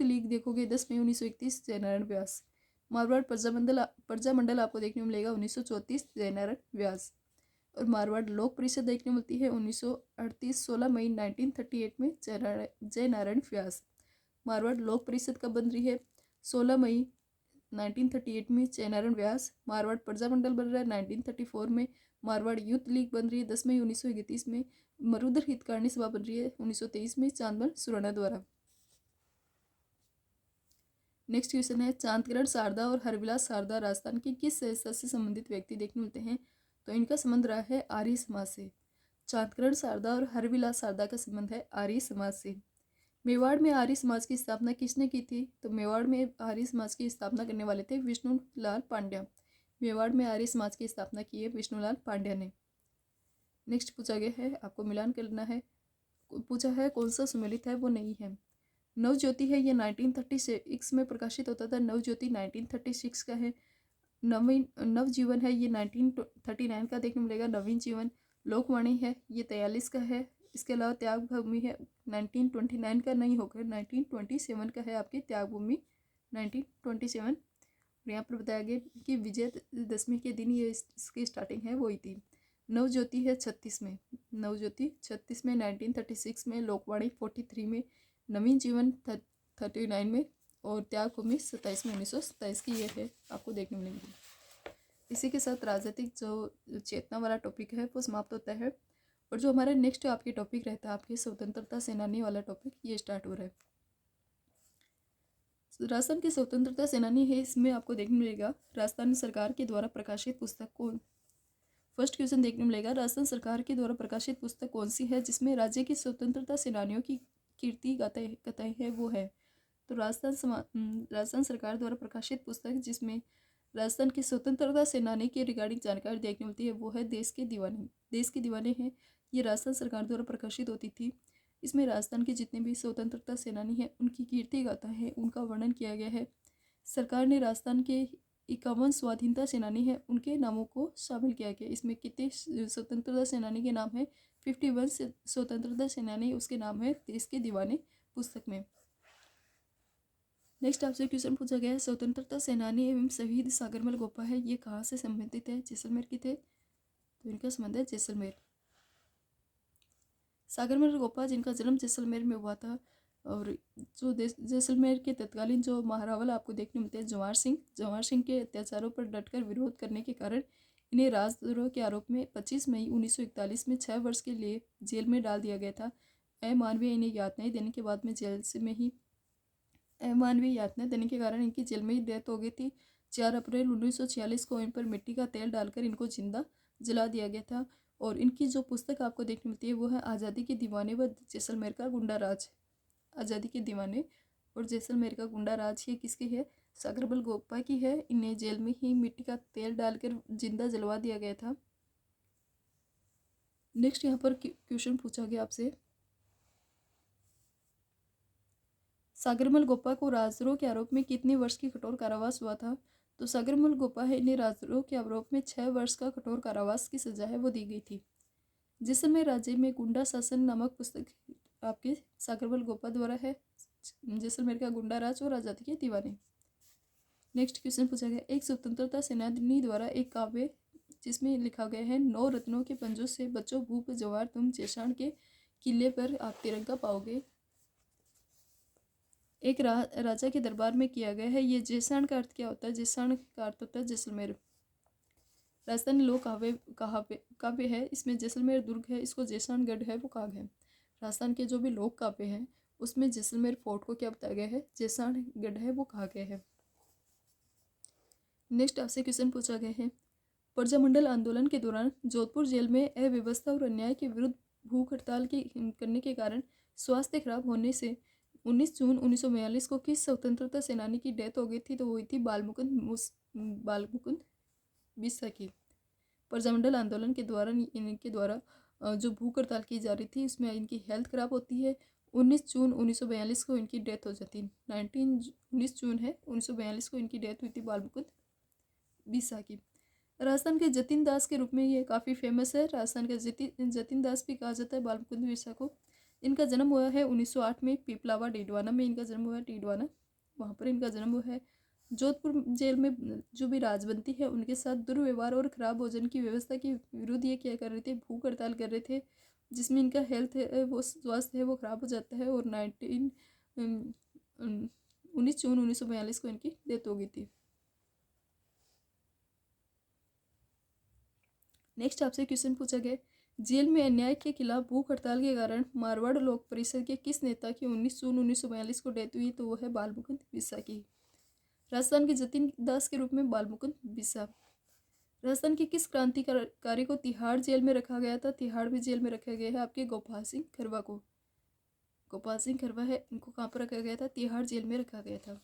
लीग देखोगे 10 मई 1931 जयनारायण व्यास। मारवाड़ प्रजामंडल आपको देखने को मिलेगा 1934 जयनारायण व्यास। और मारवाड़ लोक परिषद देखने मिलती है 1938 16 मई 1938 में जयनारायण व्यास। मारवाड़ लोक परिषद कब बन रही है? 16 मई 1938 में जयनारायण व्यास। मारवाड़ प्रजामंडल बन रहा है 1934 में। मारवाड़ यूथ लीग बन रही है 10 मई 1931 में। मरुधर हितकारिणी सभा बन रही है 1923 में चांदमल सुराणा द्वारा। नेक्स्ट क्वेश्चन है चांदकरण शारदा और हरविलास शारदा राजस्थान के किस संस्था से संबंधित व्यक्ति देखने मिलते हैं? तो इनका संबंध रहा है आर्य समाज से। चांदकरण शारदा और हरविलास शारदा का संबंध है आर्य समाज से। मेवाड़ में आर्य समाज की स्थापना किसने की थी? तो मेवाड़ में आर्य समाज की स्थापना करने वाले थे विष्णुलाल पांड्या। मेवाड़ में आर्य समाज की स्थापना की है विष्णुलाल पांड्या ने। नेक्स्ट पूछा गया है आपको मिलान करना है। पूछा है कौन सा सुमेलित है वो नहीं है। नवज्योति है ये 1936 में प्रकाशित होता था। नवज्योति 1936 का है। नवजीवन है ये 1939 का देखने मिलेगा। नवीन जीवन। लोकवाणी है ये 43 का है। इसके अलावा त्याग भूमि है 1929 का नहीं होकर 1927 का है आपकी त्याग भूमि 1927। यहाँ पर बताया गया कि विजयदशमी के दिन ये इसकी स्टार्टिंग है वही थी। नवज्योति है 36 में। नवज्योति 36 में 1936 में। लोकवाणी 43 में। नवीन जीवन 39 में। और त्याग भूमि 27 में 1927 की ये है आपको देखने मिलेंगी। इसी के साथ राजनीतिक जो चेतना वाला टॉपिक है वो समाप्त होता है। और जो हमारा नेक्स्ट आपके टॉपिक रहता है आपके स्वतंत्रता सेनानी वाला टॉपिक ये स्टार्ट हो रहा है। राजस्थान के स्वतंत्रता सेनानी है, इसमें आपको देखने मिलेगा राजस्थान सरकार के द्वारा प्रकाशित पुस्तक कौन। फर्स्ट क्वेश्चन देखने मिलेगा राजस्थान सरकार के द्वारा प्रकाशित पुस्तक कौन सी है जिसमें राज्य की स्वतंत्रता सेनानियों की कीर्ति कथाएं है वो है। तो राजस्थान सरकार द्वारा प्रकाशित पुस्तक जिसमें राजस्थान के स्वतंत्रता सेनानी के रिगार्डिंग जानकारी देखने मिलती है वो है देश के दीवाने। देश के दीवाने हैं ये राजस्थान सरकार द्वारा प्रकाशित होती थी। इसमें राजस्थान के जितने भी स्वतंत्रता सेनानी हैं उनकी कीर्ति गाथा है, उनका वर्णन किया गया है। सरकार ने राजस्थान के 51 स्वाधीनता सेनानी हैं उनके नामों को शामिल किया गया। इसमें कितने स्वतंत्रता सेनानी के नाम है? 51 स्वतंत्रता सेनानी, उसके नाम है देश के दीवाने पुस्तक में। नेक्स्ट आपसे क्वेश्चन पूछा गया है, स्वतंत्रता सेनानी एवं शहीद सागरमल गोपा है, ये कहाँ से संबंधित है? जैसलमेर के थे, तो इनका संबंध है जैसलमेर। सागरमल गोपा जिनका जन्म जैसलमेर में हुआ था, और जो जैसलमेर के तत्कालीन जो महारावल आपको देखने मिलते हैं जवाहर सिंह के अत्याचारों पर डटकर विरोध करने के कारण इन्हें राजद्रोह के आरोप में 25 मई 1941 में 6 वर्ष के लिए जेल में डाल दिया गया था। अमानवीय इन्हें यातनाएं देने के बाद में जेल से में ही अमानवीय यातनाएं देने के कारण इनकी जेल में ही डेथ हो गई थी। 4 अप्रैल 1946 को इन पर मिट्टी का तेल डालकर इनको जिंदा जला दिया गया था। और इनकी जो पुस्तक आपको देखने मिलती है वो है आज़ादी के दीवाने व जैसलमेर का गुंडा राज। आज़ादी के दीवाने और जैसलमेर का गुंडा राज ये किसकी है? सागरमल गोपा की है। इन्हें जेल में ही मिट्टी का तेल डालकर जिंदा जलवा दिया गया था। नेक्स्ट यहाँ पर क्वेश्चन पूछा गया आपसे, सागरमल गोपा को राजद्रोह के आरोप में कितने वर्ष की कठोर कारावास हुआ था? तो सागरमल गोपा है, इन्हें राजद्रोह के आरोप में 6 वर्ष का कठोर कारावास की सजा है वो दी गई थी। जैसलमेर राज्य में गुंडा शासन नामक पुस्तक आपके सागरमल गोपा द्वारा है, जैसलमेर का गुंडा राज और आज़ादी के दीवाने। नेक्स्ट क्वेश्चन पूछा गया, एक स्वतंत्रता सेनानी द्वारा एक काव्य जिसमें लिखा गया है, 9 रत्नों के पंजों से बचो भूप जवार तुम जेसाण के किले पर आप तिरंगा पाओगे, एक राजा के दरबार में किया गया है। ये जेसाण का अर्थ क्या होता है? जेसाण का अर्थ होता है जैसलमेर। राजस्थानी लोक काव्य है, इसमें जैसलमेर दुर्ग है, इसको जेसाणगढ़ है वो कहा गया है। राजस्थान के जो भी लोक काव्य हैं उसमें जैसलमेर फोर्ट को क्या बताया गया है? जेसाणगढ़ है वो कहा गया है। नेक्स्ट आपसे क्वेश्चन पूछा गया है, प्रजामंडल आंदोलन के दौरान जोधपुर जेल में अव्यवस्था और अन्याय के विरुद्ध भूख हड़ताल करने के कारण स्वास्थ्य खराब होने से 19 जून 1942 को किस स्वतंत्रता सेनानी की डेथ हो गई थी? तो वो हुई थी बालमुकुंद बिस्सा की। प्रजामंडल आंदोलन के दौरान इनके द्वारा जो भूख हड़ताल की जा रही थी उसमें इनकी हेल्थ खराब होती है। 19 जून 1942 को इनकी डेथ हो जाती है। 19 जून है 1942 को इनकी डेथ हुई थी बालमुकुंद बिस्सा की। राजस्थान के जतिन दास के रूप में ये काफ़ी फेमस है। राजस्थान का जतिन दास भी कहा जाता है बालमुकुंद बिस्सा को। इनका जन्म हुआ है 1908 में पीपलावा डीडवाना में इनका जन्म हुआ है, डीडवाना वहाँ पर इनका जन्म हुआ है। जोधपुर जेल में जो भी राजबंदी है उनके साथ दुर्व्यवहार और खराब भोजन की व्यवस्था के विरुद्ध ये क्या कर रहे थे? भूख हड़ताल कर रहे थे, जिसमें इनका हेल्थ है वो स्वास्थ्य है वो खराब हो जाता है। और 19 जून 1942 को इनकी डेथ हो गई थी। नेक्स्ट आपसे क्वेश्चन पूछा गया, जेल में अन्याय के खिलाफ भूख हड़ताल के कारण मारवाड़ लोक परिषद के किस नेता की 19 जून 1942 को डेथ हुई? तो वो है बालमुकुंद बिस्सा की। राजस्थान के जतिन दास के रूप में बालमुकुंद बिस्सा। राजस्थान के किस क्रांतिकारी को तिहाड़ जेल में रखा गया था? तिहाड़ भी जेल में रखा गया है आपके गोपाल सिंह खरवा को। गोपाल सिंह खरवा है, इनको कहाँ पर रखा गया था? तिहाड़ जेल में रखा गया था।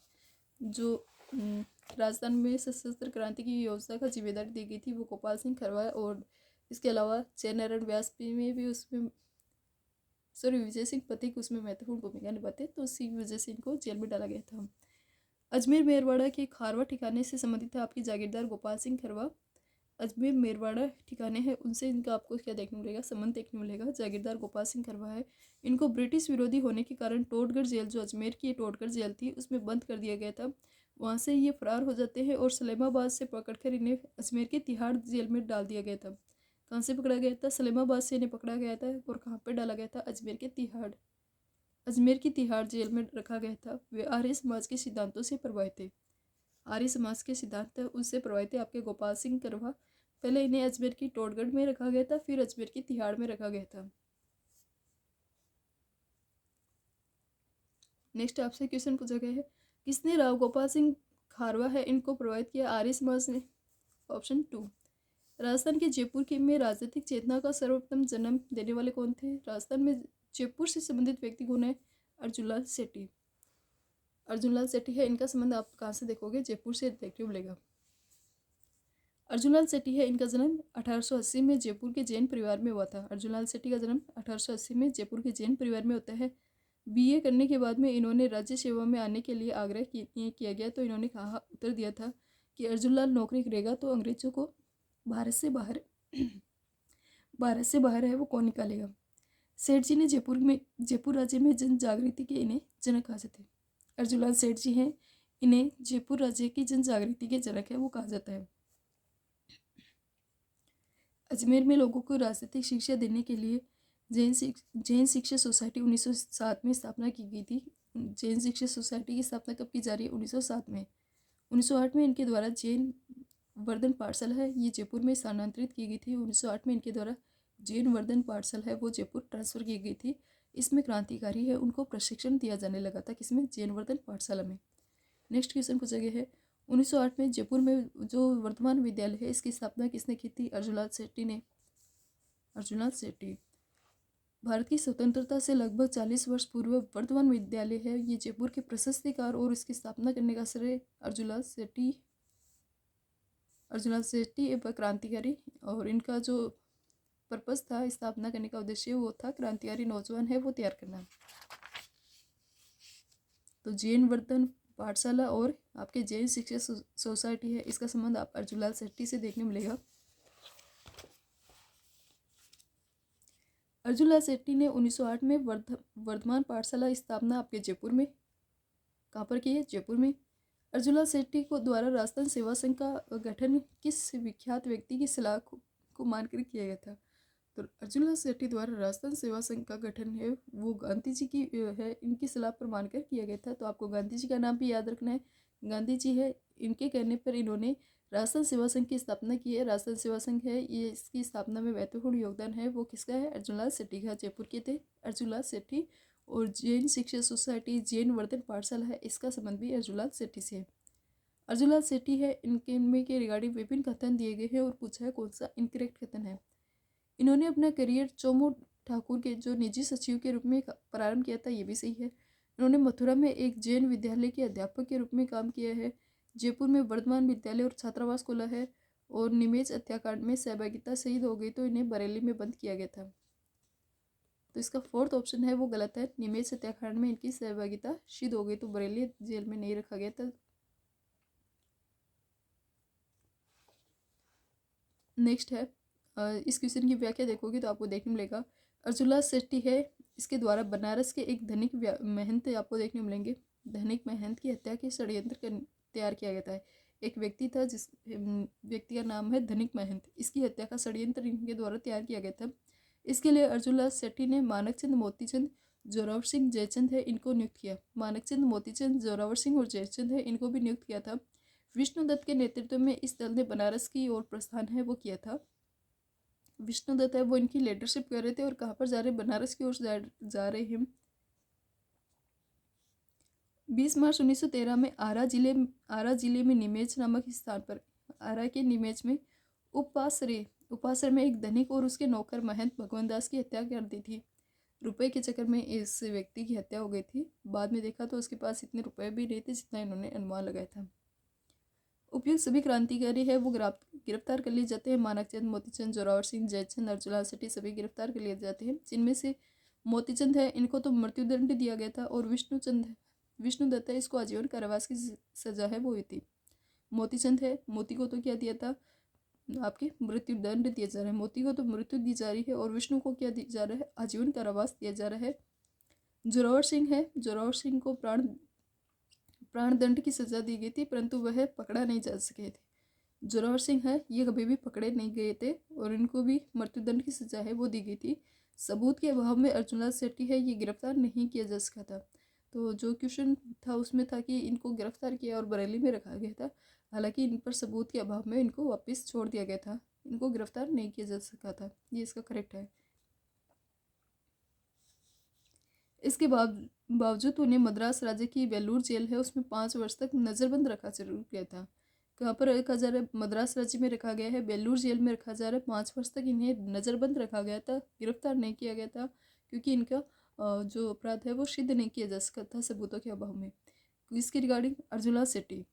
जो राजस्थान में सशस्त्र क्रांति की योजना का जिम्मेदारी दी गई थी वो गोपाल सिंह खरवा है। और इसके अलावा जयनारायण व्यास में भी उसमें विजय सिंह पथिक उसमें महत्वपूर्ण भूमिका निभाते, तो इसी वजह से इनको जेल में डाला गया था। अजमेर मेरवाड़ा के खारवा ठिकाने से संबंधित है आपकी जागीरदार गोपाल सिंह खरवा। अजमेर मेरवाड़ा ठिकाने हैं उनसे इनका आपको क्या देखने मिलेगा? संबंध देखने मिलेगा। जागीरदार गोपाल सिंह खरवा है। इनको ब्रिटिश विरोधी होने के कारण टोटगढ़ जेल, जो अजमेर की टोटगढ़ जेल थी, उसमें बंद कर दिया गया था। वहाँ से ये फरार हो जाते हैं और सलेमाबाद से पकड़कर इन्हें अजमेर के तिहाड़ जेल में डाल दिया गया था। कहाँ से पकड़ा गया था? सलेमाबाद से इन्हें पकड़ा गया था। और कहाँ पर डाला गया था? अजमेर के तिहाड़, अजमेर की तिहाड़ जेल में रखा गया था। वे आर्य समाज के सिद्धांतों से प्रभावित थे। आर्य समाज के सिद्धांत उससे प्रभावित थे आपके गोपाल सिंह खरवा। पहले इन्हें अजमेर की टोटगढ़ में रखा गया था, फिर अजमेर की तिहाड़ में रखा गया था। नेक्स्ट आपसे क्वेश्चन पूछा गया है, किसने राव गोपाल सिंह खारवा है इनको प्रभावित किया? आर्य समाज ने। ऑप्शन 2। राजस्थान के जयपुर के में राजनीतिक चेतना का सर्वप्रथम जन्म देने वाले कौन थे? राजस्थान में जयपुर से संबंधित व्यक्ति कौन है? अर्जुनलाल सेठी। अर्जुनलाल सेठी है, इनका संबंध आप कहाँ से देखोगे? जयपुर से देखने मिलेगा। अर्जुनलाल सेठी है, इनका जन्म 1880 में जयपुर के जैन परिवार में हुआ था। अर्जुनलाल सेठी का जन्म 1880 में जयपुर के जैन परिवार में होता है। बीए करने के बाद में इन्होंने राज्य सेवा में आने के लिए आग्रह किया गया, तो इन्होंने कहा, उत्तर दिया था कि अर्जुनलाल नौकरी करेगा तो अंग्रेजों को भारत से बाहर भारत से बाहर है वो कौन निकालेगा। सेठ जी ने जयपुर राज्य में जन जागृति के इन्हें जनक कहा जाता है। अर्जुनलाल सेठ जी हैं, इन्हें जयपुर राज्य की जन जागृति के जनक है वो कहा जाता है। अजमेर में लोगों को राजनीतिक शिक्षा देने के लिए जैन शिक्षा सोसाइटी 1907 में स्थापना की गई थी। जैन शिक्षा सोसाइटी की स्थापना कब की जा रही है? 1907 में। 1908 में इनके द्वारा जैन वर्धन पाठशाला है ये जयपुर में स्थानांतरित की गई थी। 1908 में इनके द्वारा जैन वर्धन पाठशाला है वो जयपुर ट्रांसफ़र की गई थी। इसमें क्रांतिकारी है उनको प्रशिक्षण दिया जाने लगा था, किसमें? जैन वर्धन पाठशाला में। नेक्स्ट क्वेश्चन पूछा गया है, 1908 में जयपुर में जो वर्तमान विद्यालय है इसकी स्थापना किसने की थी? अर्जुनलाल सेठी ने। अर्जुनलाल सेठी। भारत की स्वतंत्रता से लगभग 40 वर्ष पूर्व वर्तमान विद्यालय है ये जयपुर के प्रशस्तिकार और इसकी स्थापना करने का श्रेय अर्जुनलाल सेठी एक क्रांतिकारी, और इनका जो पर्पस था स्थापना करने का उद्देश्य वो था क्रांतिकारी नौजवान है वो तैयार करना। तो जैन वर्धन पाठशाला और आपके जैन शिक्षा सोसाइटी है इसका संबंध आप अर्जुनलाल सेठी से देखने मिलेगा। अर्जुनलाल सेठी ने 1908 में वर्धमान पाठशाला स्थापना आपके जयपुर में, कहाँ पर की है? जयपुर में। अर्जुनलाल सेठी को द्वारा राजस्थान सेवा संघ का गठन किस विख्यात व्यक्ति की सलाह को मानकर किया गया था? तो अर्जुनलाल सेठी द्वारा राजस्थान सेवा संघ का गठन है वो गांधी जी की है, इनकी सलाह पर मानकर किया गया था। तो आपको गांधी जी का नाम भी याद रखना है, गांधी जी है, इनके कहने पर इन्होंने राजस्थान सेवा संघ की स्थापना की है। राजस्थान सेवा संघ है ये, इसकी स्थापना में महत्वपूर्ण योगदान है वो किसका है? अर्जुनलाल सेठी का। जयपुर के थे अर्जुनलाल सेठी। और जैन शिक्षा सोसाइटी जैन वर्धन पाठशाला है इसका संबंध भी अर्जुनलाल सेठी से है। अर्जुनलाल सेठी है, इनके इनमें के रिगार्डिंग विभिन्न कथन दिए गए हैं और पूछा है कौन सा इनकरेक्ट कथन है। इन्होंने अपना करियर चोमू ठाकुर के जो निजी सचिव के रूप में प्रारंभ किया था, ये भी सही है। इन्होंने मथुरा में एक जैन विद्यालय के अध्यापक के रूप में काम किया है। जयपुर में वर्धमान विद्यालय और छात्रावास खोला है। और निमेज हत्याकांड में सहभागिता शहीद हो गई तो इन्हें बरेली में बंद किया गया था। तो इसका फोर्थ ऑप्शन है वो गलत है। निमेज हत्याकांड में इनकी सहभागिता शहीद हो गई तो बरेली जेल में नहीं रखा गया था। नेक्स्ट है, इस क्वेश्चन की व्याख्या देखोगे तो आपको देखने मिलेगा, अर्जुनलाल सेठी है, इसके द्वारा बनारस के एक धनिक महंत आपको देखने मिलेंगे। धनिक महंत की हत्या के षड्यंत्र तैयार किया गया था। एक व्यक्ति था जिस व्यक्ति का नाम है धनिक महंत, इसकी हत्या का षड्यंत्र इनके द्वारा तैयार किया गया था। इसके लिए अर्जुनलाल सेठी ने मानकचंद, मोतीचंद, जोरावर सिंह, जयचंद है इनको नियुक्त किया। मानकचंद, मोतीचंद, जोरावर सिंह और जयचंद है इनको भी नियुक्त किया था। विष्णुदत्त के नेतृत्व में इस दल ने बनारस की ओर प्रस्थान है वो किया था। विष्णुदत्त है वो इनकी लीडरशिप कर रहे थे और कहाँ पर जा रहे? बनारस की ओर जा रहे हैं। 20 मार्च 1913 में आरा जिले में निमेज नामक स्थान पर, आरा के निमेज में उपासरे में एक धनिक और उसके नौकर महंत भगवान दास की हत्या कर दी थी। रुपए के चक्कर में इस व्यक्ति की हत्या हो गई थी। बाद में देखा तो उसके पास इतने रुपए भी नहीं थे जितना इन्होंने अनुमान लगाया था। उपयुक्त सभी क्रांतिकारी है वो गिरफ्तार कर लिए जाते हैं। मानकचंद, मोतीचंद, जोरावर सिंह, जयचंद, अर्जुनलाल सेठी सभी गिरफ्तार कर लिए जाते हैं। जिनमें से मोतीचंद है इनको तो मृत्युदंड दिया गया था और विष्णुदत्त है इसको आजीवन कारावास की सजा है वो हुई थी। मोतीचंद है, मोती को तो क्या दिया था? आपके मृत्युदंड दिया जा रहा है। मोती को तो मृत्यु दी जा रही है और विष्णु को क्या दिया जा रहा है? आजीवन कारावास दिया जा रहा है। जोरावर सिंह है, जोरावर सिंह को प्राणदंड की सजा दी गई थी परंतु वह पकड़ा नहीं जा सके थे। जोरावर सिंह है ये कभी भी पकड़े नहीं गए थे और इनको भी मृत्युदंड की सजा है वो दी गई थी। सबूत के अभाव में अर्जुनलाल सेठी है ये गिरफ्तार नहीं किया जा सका था। तो जो क्वेश्चन था उसमें था कि इनको गिरफ्तार किया और बरेली में रखा गया था, हालांकि इन पर सबूत के अभाव में इनको वापस छोड़ दिया गया था, इनको गिरफ्तार नहीं किया जा सका था। ये इसका करेक्ट है। इसके बावजूद उन्हें मद्रास राज्य की वेलूर जेल है उसमें 5 वर्ष तक नज़रबंद रखा जरूर गया था। कहाँ पर रखा जा रहा है? मद्रास राज्य में रखा गया है, वेलूर जेल में रखा जा रहा है। 5 वर्ष तक इन्हें नज़रबंद रखा गया था, गिरफ्तार नहीं किया गया था क्योंकि इनका जो अपराध है वो सिद्ध नहीं किया जा सका था सबूतों के अभाव में। इसके रिगार्डिंग अर्जुनलाल सेठी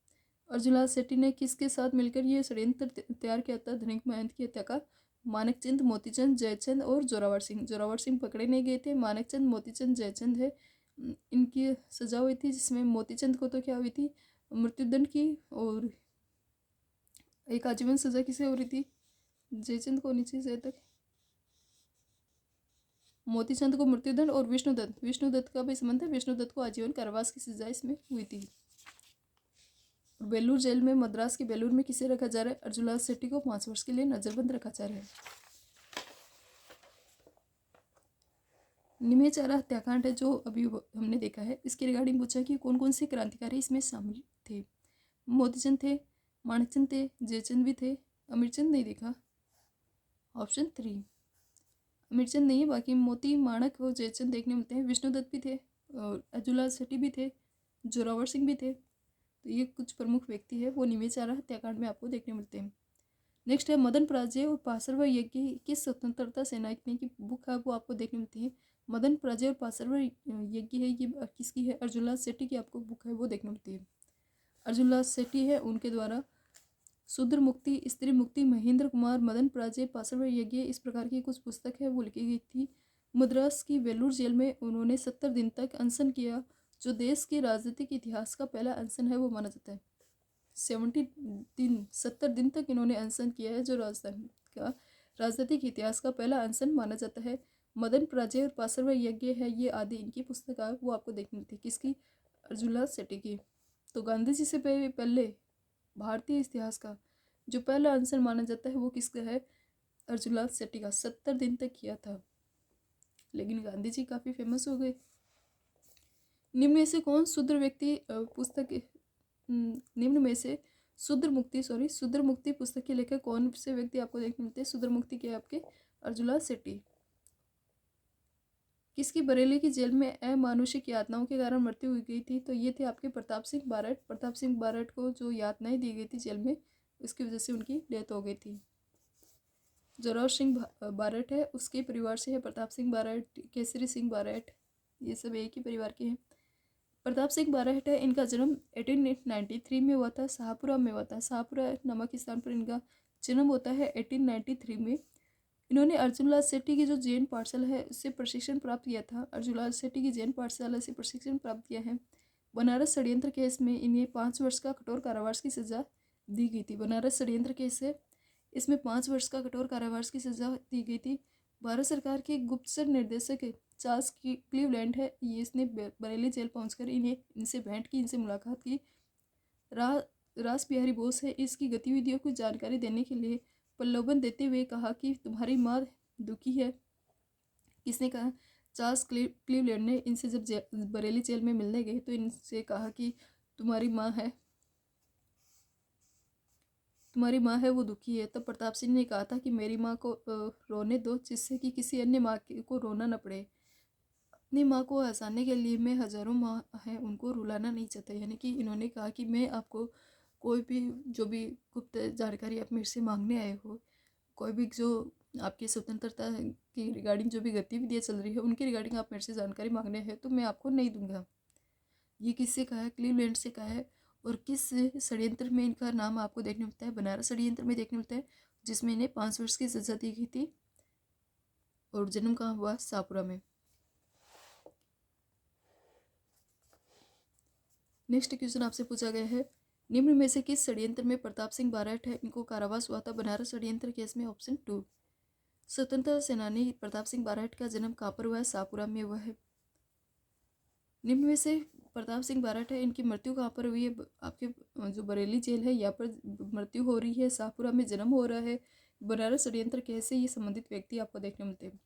अर्जुनलाल शेट्टी ने किसके साथ मिलकर ये षड्यंत्र तैयार किया था धनिक महंत की हत्या का? मानिकचंद, मोतीचंद, जयचंद और जोरावर सिंह। जोरावर सिंह पकड़े नहीं गए थे। मानिकचंद, मोतीचंद, जयचंद है। इनकी सजा हुई थी, जिसमें मोतीचंद को तो क्या हुई थी, मृत्युदंड की, और एक आजीवन सजा किसे हो रही थी, जयचंद को, नीचे से तक मोतीचंद को मृत्युदंड, और विष्णुदत्त का भी संबंध है। विष्णुदत्त को आजीवन कारावास की सजा इसमें हुई थी। बेलूर जेल में, मद्रास के बेलूर में किसे रखा जा रहा है? अर्जुनलाल शेट्टी को 5 वर्ष के लिए नजरबंद रखा जा रहा है। निमेचारा हत्याकांड है जो अभी हमने देखा है, इसके रिगार्डिंग पूछा कि कौन कौन से क्रांतिकारी इसमें शामिल थे। मोतीचंद थे, माणिकचंद थे, जयचंद भी थे, अमीरचंद नहीं देखा। ऑप्शन 3 अमीरचंद नहीं है, बाकी मोती, माणक और जयचंद देखने मिलते हैं। विष्णुदत्त भी थे, और अर्जुनलाल शेट्टी भी थे, जोरावर सिंह भी थे। तो ये कुछ प्रमुख व्यक्ति है वो निमेचारा हत्याकांड में आपको देखने मिलते हैं। नेक्स्ट है मदन पराजय और पासरवा यज्ञ किस स्वतंत्रता सेनानी की बुक है वो आपको देखने मिलती है। मदन पराजय और पासरवा यज्ञ है, ये किसकी है? अर्जुनलाल शेट्टी की आपको बुक है वो देखने मिलती है। अर्जुनलाल शेट्टी है, उनके द्वारा शूद्र मुक्ति, स्त्री मुक्ति, महेंद्र कुमार, मदन पराजय, पासरवा यज्ञ, इस प्रकार की कुछ पुस्तक है वो लिखी गई थी। मद्रास की वेलूर जेल में उन्होंने 70 दिन तक अनशन किया, जो देश के राजनीतिक इतिहास का पहला अनशन है वो माना जाता है। 70 दिन तक इन्होंने अनशन किया है, जो राजधानी का राजनीतिक इतिहास का पहला अनशन माना जाता है। मदन पराजय और पासरवा यज्ञ है, ये आदि इनकी पुस्तक है वो आपको देखनी थी। किसकी? अर्जुनलाल शेट्टी की। तो गांधी जी से पहले भारतीय इतिहास का जो पहला अनशन माना जाता है वो किसका है? अर्जुनलाल शेट्टी का। 70 दिन तक किया था, लेकिन गांधी जी काफ़ी फेमस हो गए। निम्न में से कौन शूद्र व्यक्ति पुस्तक निम्न में से शूद्र मुक्ति पुस्तक के लेखक कौन से व्यक्ति आपको देखने मिलते हैं? शूद्र मुक्ति के आपके अर्जुनलाल शेट्टी। किसकी बरेली की जेल में अमानुषिक यातनाओं के कारण मृत्यु हुई गई थी? तो ये थे आपके प्रताप सिंह बारट। प्रताप सिंह बारट को जो यातनाएं दी गई थी जेल में, उसकी वजह से उनकी डेथ हो गई थी। जोरावर सिंह बारट है, उसके परिवार से है प्रताप सिंह बारट, केसरी सिंह बारट, ये सब एक ही परिवार के हैं। प्रताप सिंह बारट है, इनका जन्म 1893 में हुआ था, शाहपुरा में हुआ था। शाहपुरा नामक स्थान पर इनका जन्म होता है 1893 में। इन्होंने अर्जुनलाल शेट्टी की जो जैन पाठशाला है उससे प्रशिक्षण प्राप्त किया था। अर्जुनलाल शेट्टी की जैन पाठशाला से प्रशिक्षण प्राप्त किया है। बनारस षड्यंत्र केस में इन्हें 5 वर्ष का कठोर कारावास की सजा दी गई थी। बनारस षड्यंत्र केस है, इसमें 5 वर्ष का कठोर कारावास की सजा दी गई थी। भारत सरकार के गुप्तचर निर्देशक चार्ल्स क्लीवलैंड है, ये इसने बरेली जेल पहुंचकर इनसे भेंट की, इनसे मुलाकात की। रास बिहारी बोस है, इसकी गतिविधियों की जानकारी देने के लिए प्रलोभन देते हुए कहा कि तुम्हारी माँ दुखी है। किसने कहा? चार्ल्स क्लीवलैंड ने इनसे जब बरेली जेल में मिलने गए तो इनसे कहा कि तुम्हारी माँ है वो दुखी है। तब प्रताप सिंह ने कहा था कि मेरी माँ को रोने दो, जिससे कि किसी अन्य माँ को रोना न पड़े। अपनी माँ को हंसाने के लिए मैं हजारों माँ हैं उनको रुलाना नहीं चाहता। यानी कि इन्होंने कहा कि मैं आपको कोई भी जो भी गुप्त जानकारी आप मेरे से मांगने आए हो, कोई भी जो आपकी स्वतंत्रता की रिगार्डिंग जो भी गतिविधियाँ चल रही है उनके रिगार्डिंग आप मेरे से जानकारी मांगने हैं तो मैं आपको नहीं दूंगा। ये किससे कहा है? क्लीवलैंड से कहा है। और किस षड्यंत्र में इनका नाम आपको देखने मिलता है? बनारस षड्यंत्र में देखने मिलता है, जिसमें इन्हें 5 वर्ष की सजा दी गई थी। और जन्म कहाँ हुआ? शाहपुरा में। नेक्स्ट क्वेश्चन आपसे पूछा गया है, निम्न में से किस षड्यंत्र में प्रताप सिंह बारट है इनको कारावास हुआ था? बनारस षड्यंत्र केस में। ऑप्शन 2। स्वतंत्रता सेनानी प्रताप सिंह बारट का जन्म कहाँ पर हुआ है? शाहपुरा में हुआ है। निम्न में से प्रताप सिंह बारट है, इनकी मृत्यु कहाँ पर हुई है? आपके जो बरेली जेल है यहाँ पर मृत्यु हो रही है, शाहपुरा में जन्म हो रहा है। बनारस षड्यंत्र केस से ये संबंधित व्यक्ति आपको देखने मिलते हैं।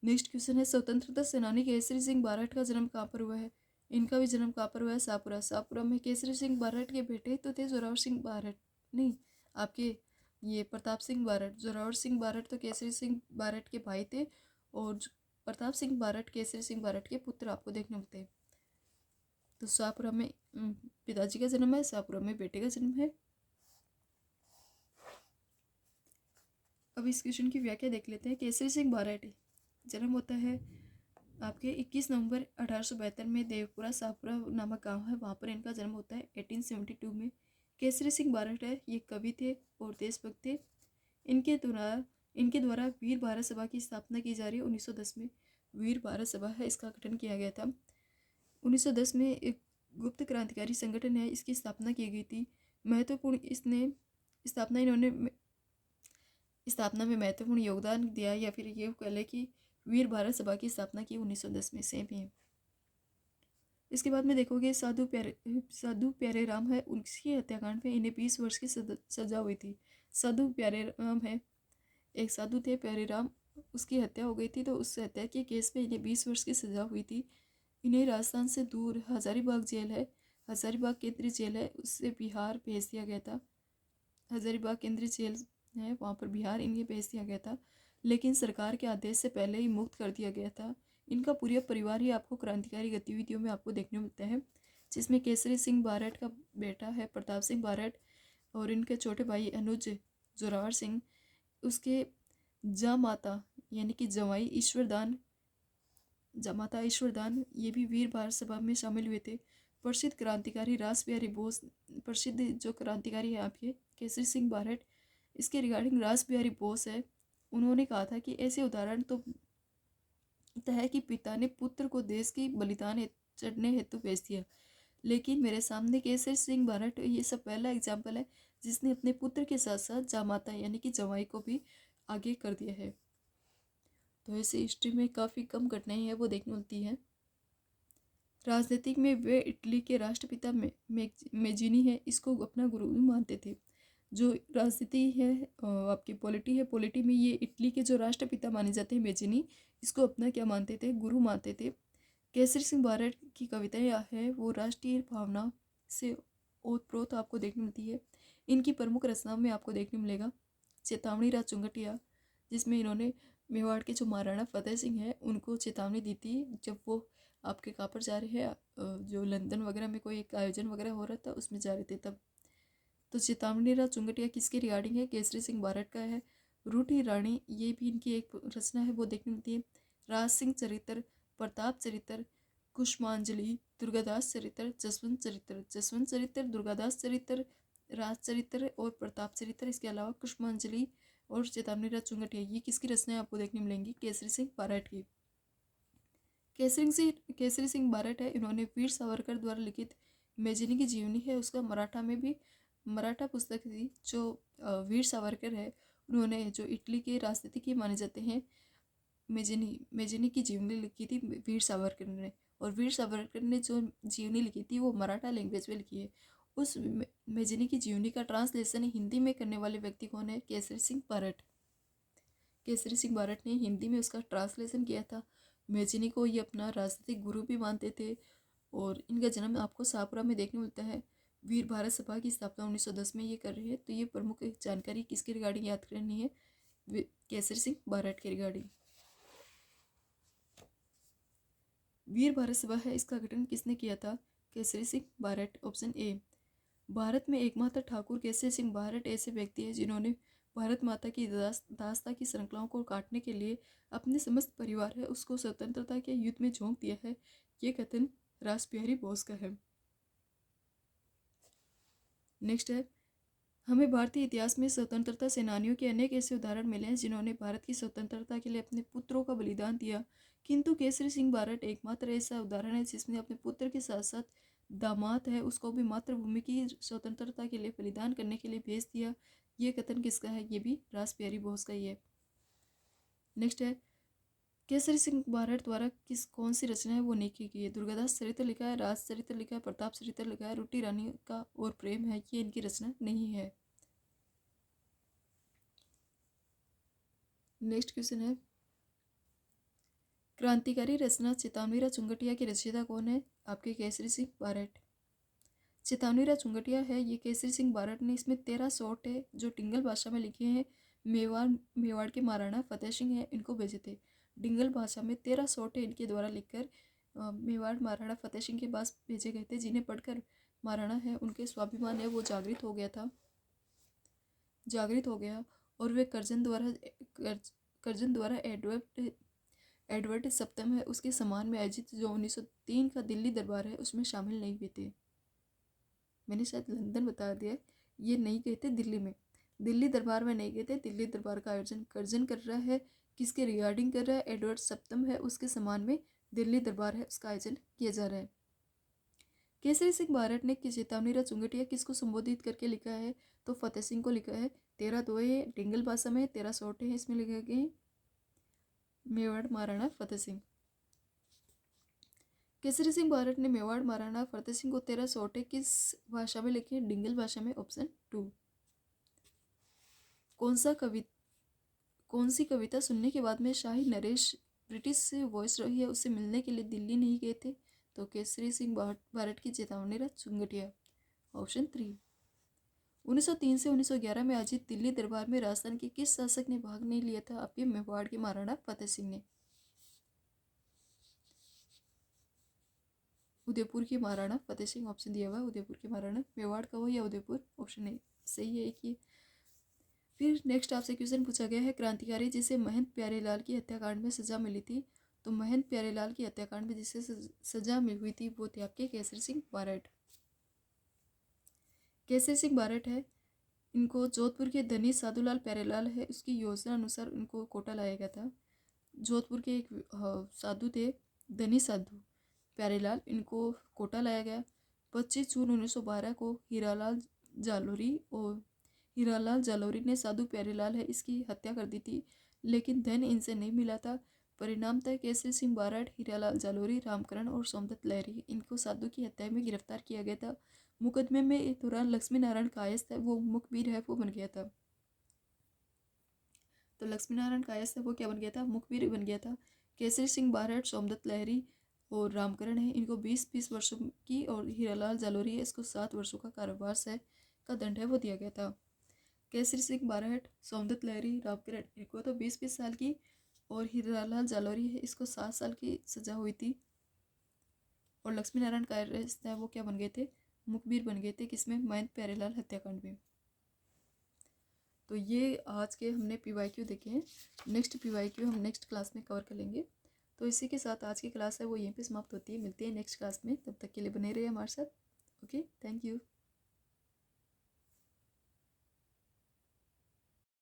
नेक्स्ट क्वेश्चन है, स्वतंत्रता सेनानी केसरी सिंह बारट का जन्म कहाँ पर हुआ है? इनका भी जन्म कहाँ पर हुआ है? शाहपुरा। शाहपुरा में। केसरी सिंह बारट के बेटे तो थे जोरावर सिंह बारट, नहीं आपके ये प्रताप सिंह बारट। जोरावर सिंह बारट तो केसरी सिंह बारट के भाई थे, और प्रताप सिंह बारट केसरी सिंह बारट के पुत्र आपको देखने मिलते हैं। तो शाहपुरा में पिताजी का जन्म है, शाहपुरा में बेटे का जन्म है। अब इस क्वेश्चन की व्याख्या देख लेते हैं। केसरी सिंह बारट जन्म होता है आपके 21 नवंबर 1872 में देवपुरा शाहपुरा नामक गांव है, वहाँ पर इनका जन्म होता है 1872 में। केसरी सिंह बारट है, ये कवि थे और देशभक्त थे। इनके द्वारा वीर भारत सभा की स्थापना की जा रही है। 1910 में वीर भारत सभा है, इसका गठन किया गया था। 1910 में एक गुप्त क्रांतिकारी संगठन है, इसकी स्थापना की गई थी। महत्वपूर्ण इसने स्थापना में महत्वपूर्ण योगदान दिया, या फिर ये कह लें कि वीर भारत सभा की स्थापना की 1910 में से भी है। इसके बाद में देखोगे साधु प्यारे राम है, उनकी हत्याकांड में इन्हें 20 वर्ष की सजा हुई थी। साधु प्यारे राम है, एक साधु थे प्यारे राम, उसकी हत्या हो गई थी, तो उस हत्या के केस में इन्हें 20 वर्ष की सजा हुई थी। इन्हें राजस्थान से दूर हजारीबाग जेल है, हजारीबाग केंद्रीय जेल है, उससे बिहार भेज दिया गया था। हजारीबाग केंद्रीय जेल है, वहाँ पर बिहार इन्हें भेज दिया गया था, लेकिन सरकार के आदेश से पहले ही मुक्त कर दिया गया था। इनका पूरा परिवार ही आपको क्रांतिकारी गतिविधियों में आपको देखने मिलता है, जिसमें केसरी सिंह बारट का बेटा है प्रताप सिंह बारट, और इनके छोटे भाई अनुज जोरावर सिंह, उसके जामाता यानी कि जवाई जामाता ईश्वरदान, ये भी वीर भारत सभा में शामिल हुए थे। प्रसिद्ध क्रांतिकारी रास बिहारी बोस, प्रसिद्ध जो क्रांतिकारी है आपके केसरी सिंह बारट, इसके रिगार्डिंग रास बिहारी बोस है, उन्होंने कहा था कि ऐसे उदाहरण तो है कि पिता ने पुत्र को देश की बलिदान चढ़ने हेतु भेज दिया, लेकिन मेरे सामने केसरी सिंह बारट ये सब पहला एग्जाम्पल है जिसने अपने पुत्र के साथ साथ जामाता यानी कि जवाई को भी आगे कर दिया है। तो ऐसे हिस्ट्री में काफ़ी कम घटनाएं हैं वो देखने मिलती हैं। राजनीतिक में वे इटली के राष्ट्रपिता मेजिनी है, इसको अपना गुरु मानते थे। जो राजनीति है आपकी पॉलिटी में ये इटली के जो राष्ट्रपिता माने जाते हैं मेजिनी, इसको अपना क्या मानते थे, गुरु मानते थे। केसरी सिंह बारट की कविताएं है वो राष्ट्रीय भावना से ओतप्रोत आपको देखने मिलती है। इनकी प्रमुख रचनाओं में आपको देखने मिलेगा चेतावनी राज चुंगटिया, जिसमें इन्होंने मेवाड़ के जो महाराणा फतेह सिंह है उनको चेतावनी दी थी, जब वो आपके कहाँ पर जा रहे हैं, जो लंदन वगैरह में कोई एक आयोजन वगैरह हो रहा था उसमें जा रहे थे तब। तो चेतावनी राज चुंगटिया किसके रिगार्डिंग है, केसरी सिंह बारट का है। रूठी रानी, ये भी इनकी एक रचना है वो देखने मिलती है। राज सिंह चरित्र, प्रताप चरित्र, कुष्मांजलि, दुर्गादास चरित्र, जसवंत चरित्र, दुर्गादास चरित्र, राज चरित्र और प्रताप चरित्र, इसके अलावा कुष्मांजलि और चेतावनी राज चुंगटिया, ये किसकी रचनाएं आपको देखने मिलेंगी, केसरी सिंह बारट की। केसरी सिंह बारट है, इन्होंने वीर सावरकर द्वारा लिखित मेजिनी की जीवनी है, उसका मराठा में भी मराठा पुस्तक थी। जो वीर सावरकर है उन्होंने जो इटली के राजनीतिक माने जाते हैं मेजिनी की जीवनी लिखी थी वीर सावरकर ने, और वीर सावरकर ने जो जीवनी लिखी थी वो मराठा लैंग्वेज में लिखी है। उस मेजिनी की जीवनी का ट्रांसलेशन हिंदी में करने वाले व्यक्ति कौन है, केसरी सिंह बारट। केसरी सिंह बारट ने हिंदी में उसका ट्रांसलेशन किया था। मेजिनी को ये अपना राजनीतिक गुरु भी मानते थे, और इनका जन्म आपको शाहपुरा में देखने मिलता है। वीर भारत सभा की स्थापना 1910 में ये कर रही है। तो ये प्रमुख जानकारी किसके रिगार्डिंग याद करनी है, केसरी सिंह बारट के रिगार्डिंग। वीर भारत सभा है, इसका गठन किसने किया था, केसरी सिंह बारट, ऑप्शन ए। भारत में एकमात्र ठाकुर केसरी सिंह बारट ऐसे व्यक्ति हैं जिन्होंने भारत माता की दास्ता की श्रृंखलाओं को काटने के लिए अपने समस्त परिवार है उसको स्वतंत्रता के युद्ध में झोंक दिया है। ये कथन रास बिहारी बोस का है। नेक्स्ट है, हमें भारतीय इतिहास में स्वतंत्रता सेनानियों के अनेक ऐसे उदाहरण मिले हैं जिन्होंने भारत की स्वतंत्रता के लिए अपने पुत्रों का बलिदान दिया, किंतु केसरी सिंह बारट एकमात्र ऐसा उदाहरण है जिसने अपने पुत्र के साथ साथ दामाद है उसको भी मातृभूमि की स्वतंत्रता के लिए बलिदान करने के लिए भेज दिया। ये कथन किसका है, ये भी रास बिहारी बोस का ही है। नेक्स्ट है, केसरी सिंह बारट द्वारा कौन सी रचना है वो नहीं की गई है, दुर्गादास चरित्र लिखा है, राज चरित्र लिखा है, प्रताप चरित्र लिखा है, रूटी रानी का और प्रेम है, ये इनकी रचना नहीं है। नेक्स्ट क्वेश्चन है, क्रांतिकारी रचना चेतावनी राज चुंगटिया की रचयिता कौन है, आपके केसरी सिंह बारट। चेतावनी राज चुंगटिया है ये केसरी सिंह बारट ने, इसमें 13 शॉट है जो डिंगल भाषा में लिखे हैं। मेवाड़ के महाराणा फतेह सिंह है इनको भेजे थे। डिंगल भाषा में 13 शॉट है इनके द्वारा लिखकर मेवाड़ महाराणा फतेह सिंह के पास भेजे गए थे, जिन्हें पढ़कर महाराणा है उनके स्वाभिमान है वो जागृत हो गया और वे कर्जन द्वारा एडवर्ड सप्तम है उसके सम्मान में आयोजित जो 1903 का दिल्ली दरबार है उसमें शामिल नहीं हुए थे। मैंने शायद लंदन बता दिया, ये नहीं गए थे दिल्ली में, दिल्ली दरबार में नहीं गए थे। दिल्ली दरबार का आयोजन कर्जन कर रहा है, किसके रिगार्डिंग कर रहा है, एडवर्ड सप्तम है उसके सम्मान में दिल्ली दरबार है उसका आयोजन किया जा रहा है। केसरी सिंह बारट ने कि चेतावनी चुंगटिया किसको संबोधित करके लिखा है, तो फतेह सिंह को लिखा है। 13 दोहे डिंगल भाषा में, 13 सोटे हैं इसमें लिखे गए मेवाड़ महाराणा फतेह सिंह। केसरी सिंह बारट ने मेवाड़ महाराणा फतेह सिंह को 13 सोटे किस भाषा में लिखे, डिंगल भाषा में, ऑप्शन 2। कौन सी कविता सुनने के बाद में शाही नरेश ब्रिटिश से वॉइस रही है उससे मिलने के लिए दिल्ली नहीं गए थे, तो केसरी सिंह बारट की चेतावनी चुंगटिया, ऑप्शन 3। 1903 से 1911 में आयोजित दिल्ली दरबार में राजस्थान के किस शासक ने भाग नहीं लिया था, आपके मेवाड़ के महाराणा फतेह सिंह ने। उदयपुर के महाराणा फतेह सिंह, ऑप्शन दिया हुआ उदयपुर के महाराणा। मेवाड़ का हो या उदयपुर, ऑप्शन ए सही है एक ये। फिर नेक्स्ट आपसे क्वेश्चन पूछा गया है, क्रांतिकारी जिसे महंत प्यारेलाल की हत्याकांड में सजा मिली थी, तो महंत प्यारेलाल की हत्याकांड में जिसे सजा मिली हुई थी वो थे आपके केसरी सिंह बारट। केसरी सिंह बारट है, इनको जोधपुर के धनी साधुलाल प्यारेलाल है उसकी योजना अनुसार इनको कोटा लाया गया था। जोधपुर के एक साधु थे धनी साधु प्यारेलाल, इनको कोटा लाया गया। 25 जून 1912 को हीरालाल जालोरी ने साधु प्यारेलाल है इसकी हत्या कर दी थी, लेकिन धन इनसे नहीं मिला था। परिणामतः केसरी सिंह बारट, हीरालाल जालोरी, रामकरण और सोमदत्त लहरी इनको साधु की हत्या में गिरफ्तार किया गया था। मुकदमे में इस दौरान लक्ष्मी नारायण कायस्थ है वो मुखबिर है वो बन गया था, तो लक्ष्मी नारायण कायस्थ है वो क्या बन गया था, मुखबिर बन गया था। केसरी सिंह बारट, सोमदत्त लहरी और रामकरण है इनको 20-20 वर्षों की, और हीरालाल जालोरी है इसको 7 वर्षों का कारावास है का दंड है वो दिया गया था। केसरी सिंह बारट, सोमदत्त लहरी, रामकरण इनको तो 20-20 साल की, और हीरालाल जालोरी है इसको 7 साल की सजा हुई थी। और लक्ष्मी नारायण कायस्थ है वो क्या बन गए थे, मुखबिर बन गए थे, किसमें, महंत प्यारेलाल हत्याकांड में। तो ये आज के हमने PYQ देखे हैं। नेक्स्ट PYQ हम नेक्स्ट क्लास में कवर कर लेंगे। तो इसी के साथ आज की क्लास है वो यहीं पे समाप्त होती है। मिलते हैं नेक्स्ट क्लास में, तब तक के लिए बने रहिए हमारे साथ। Okay, thank you.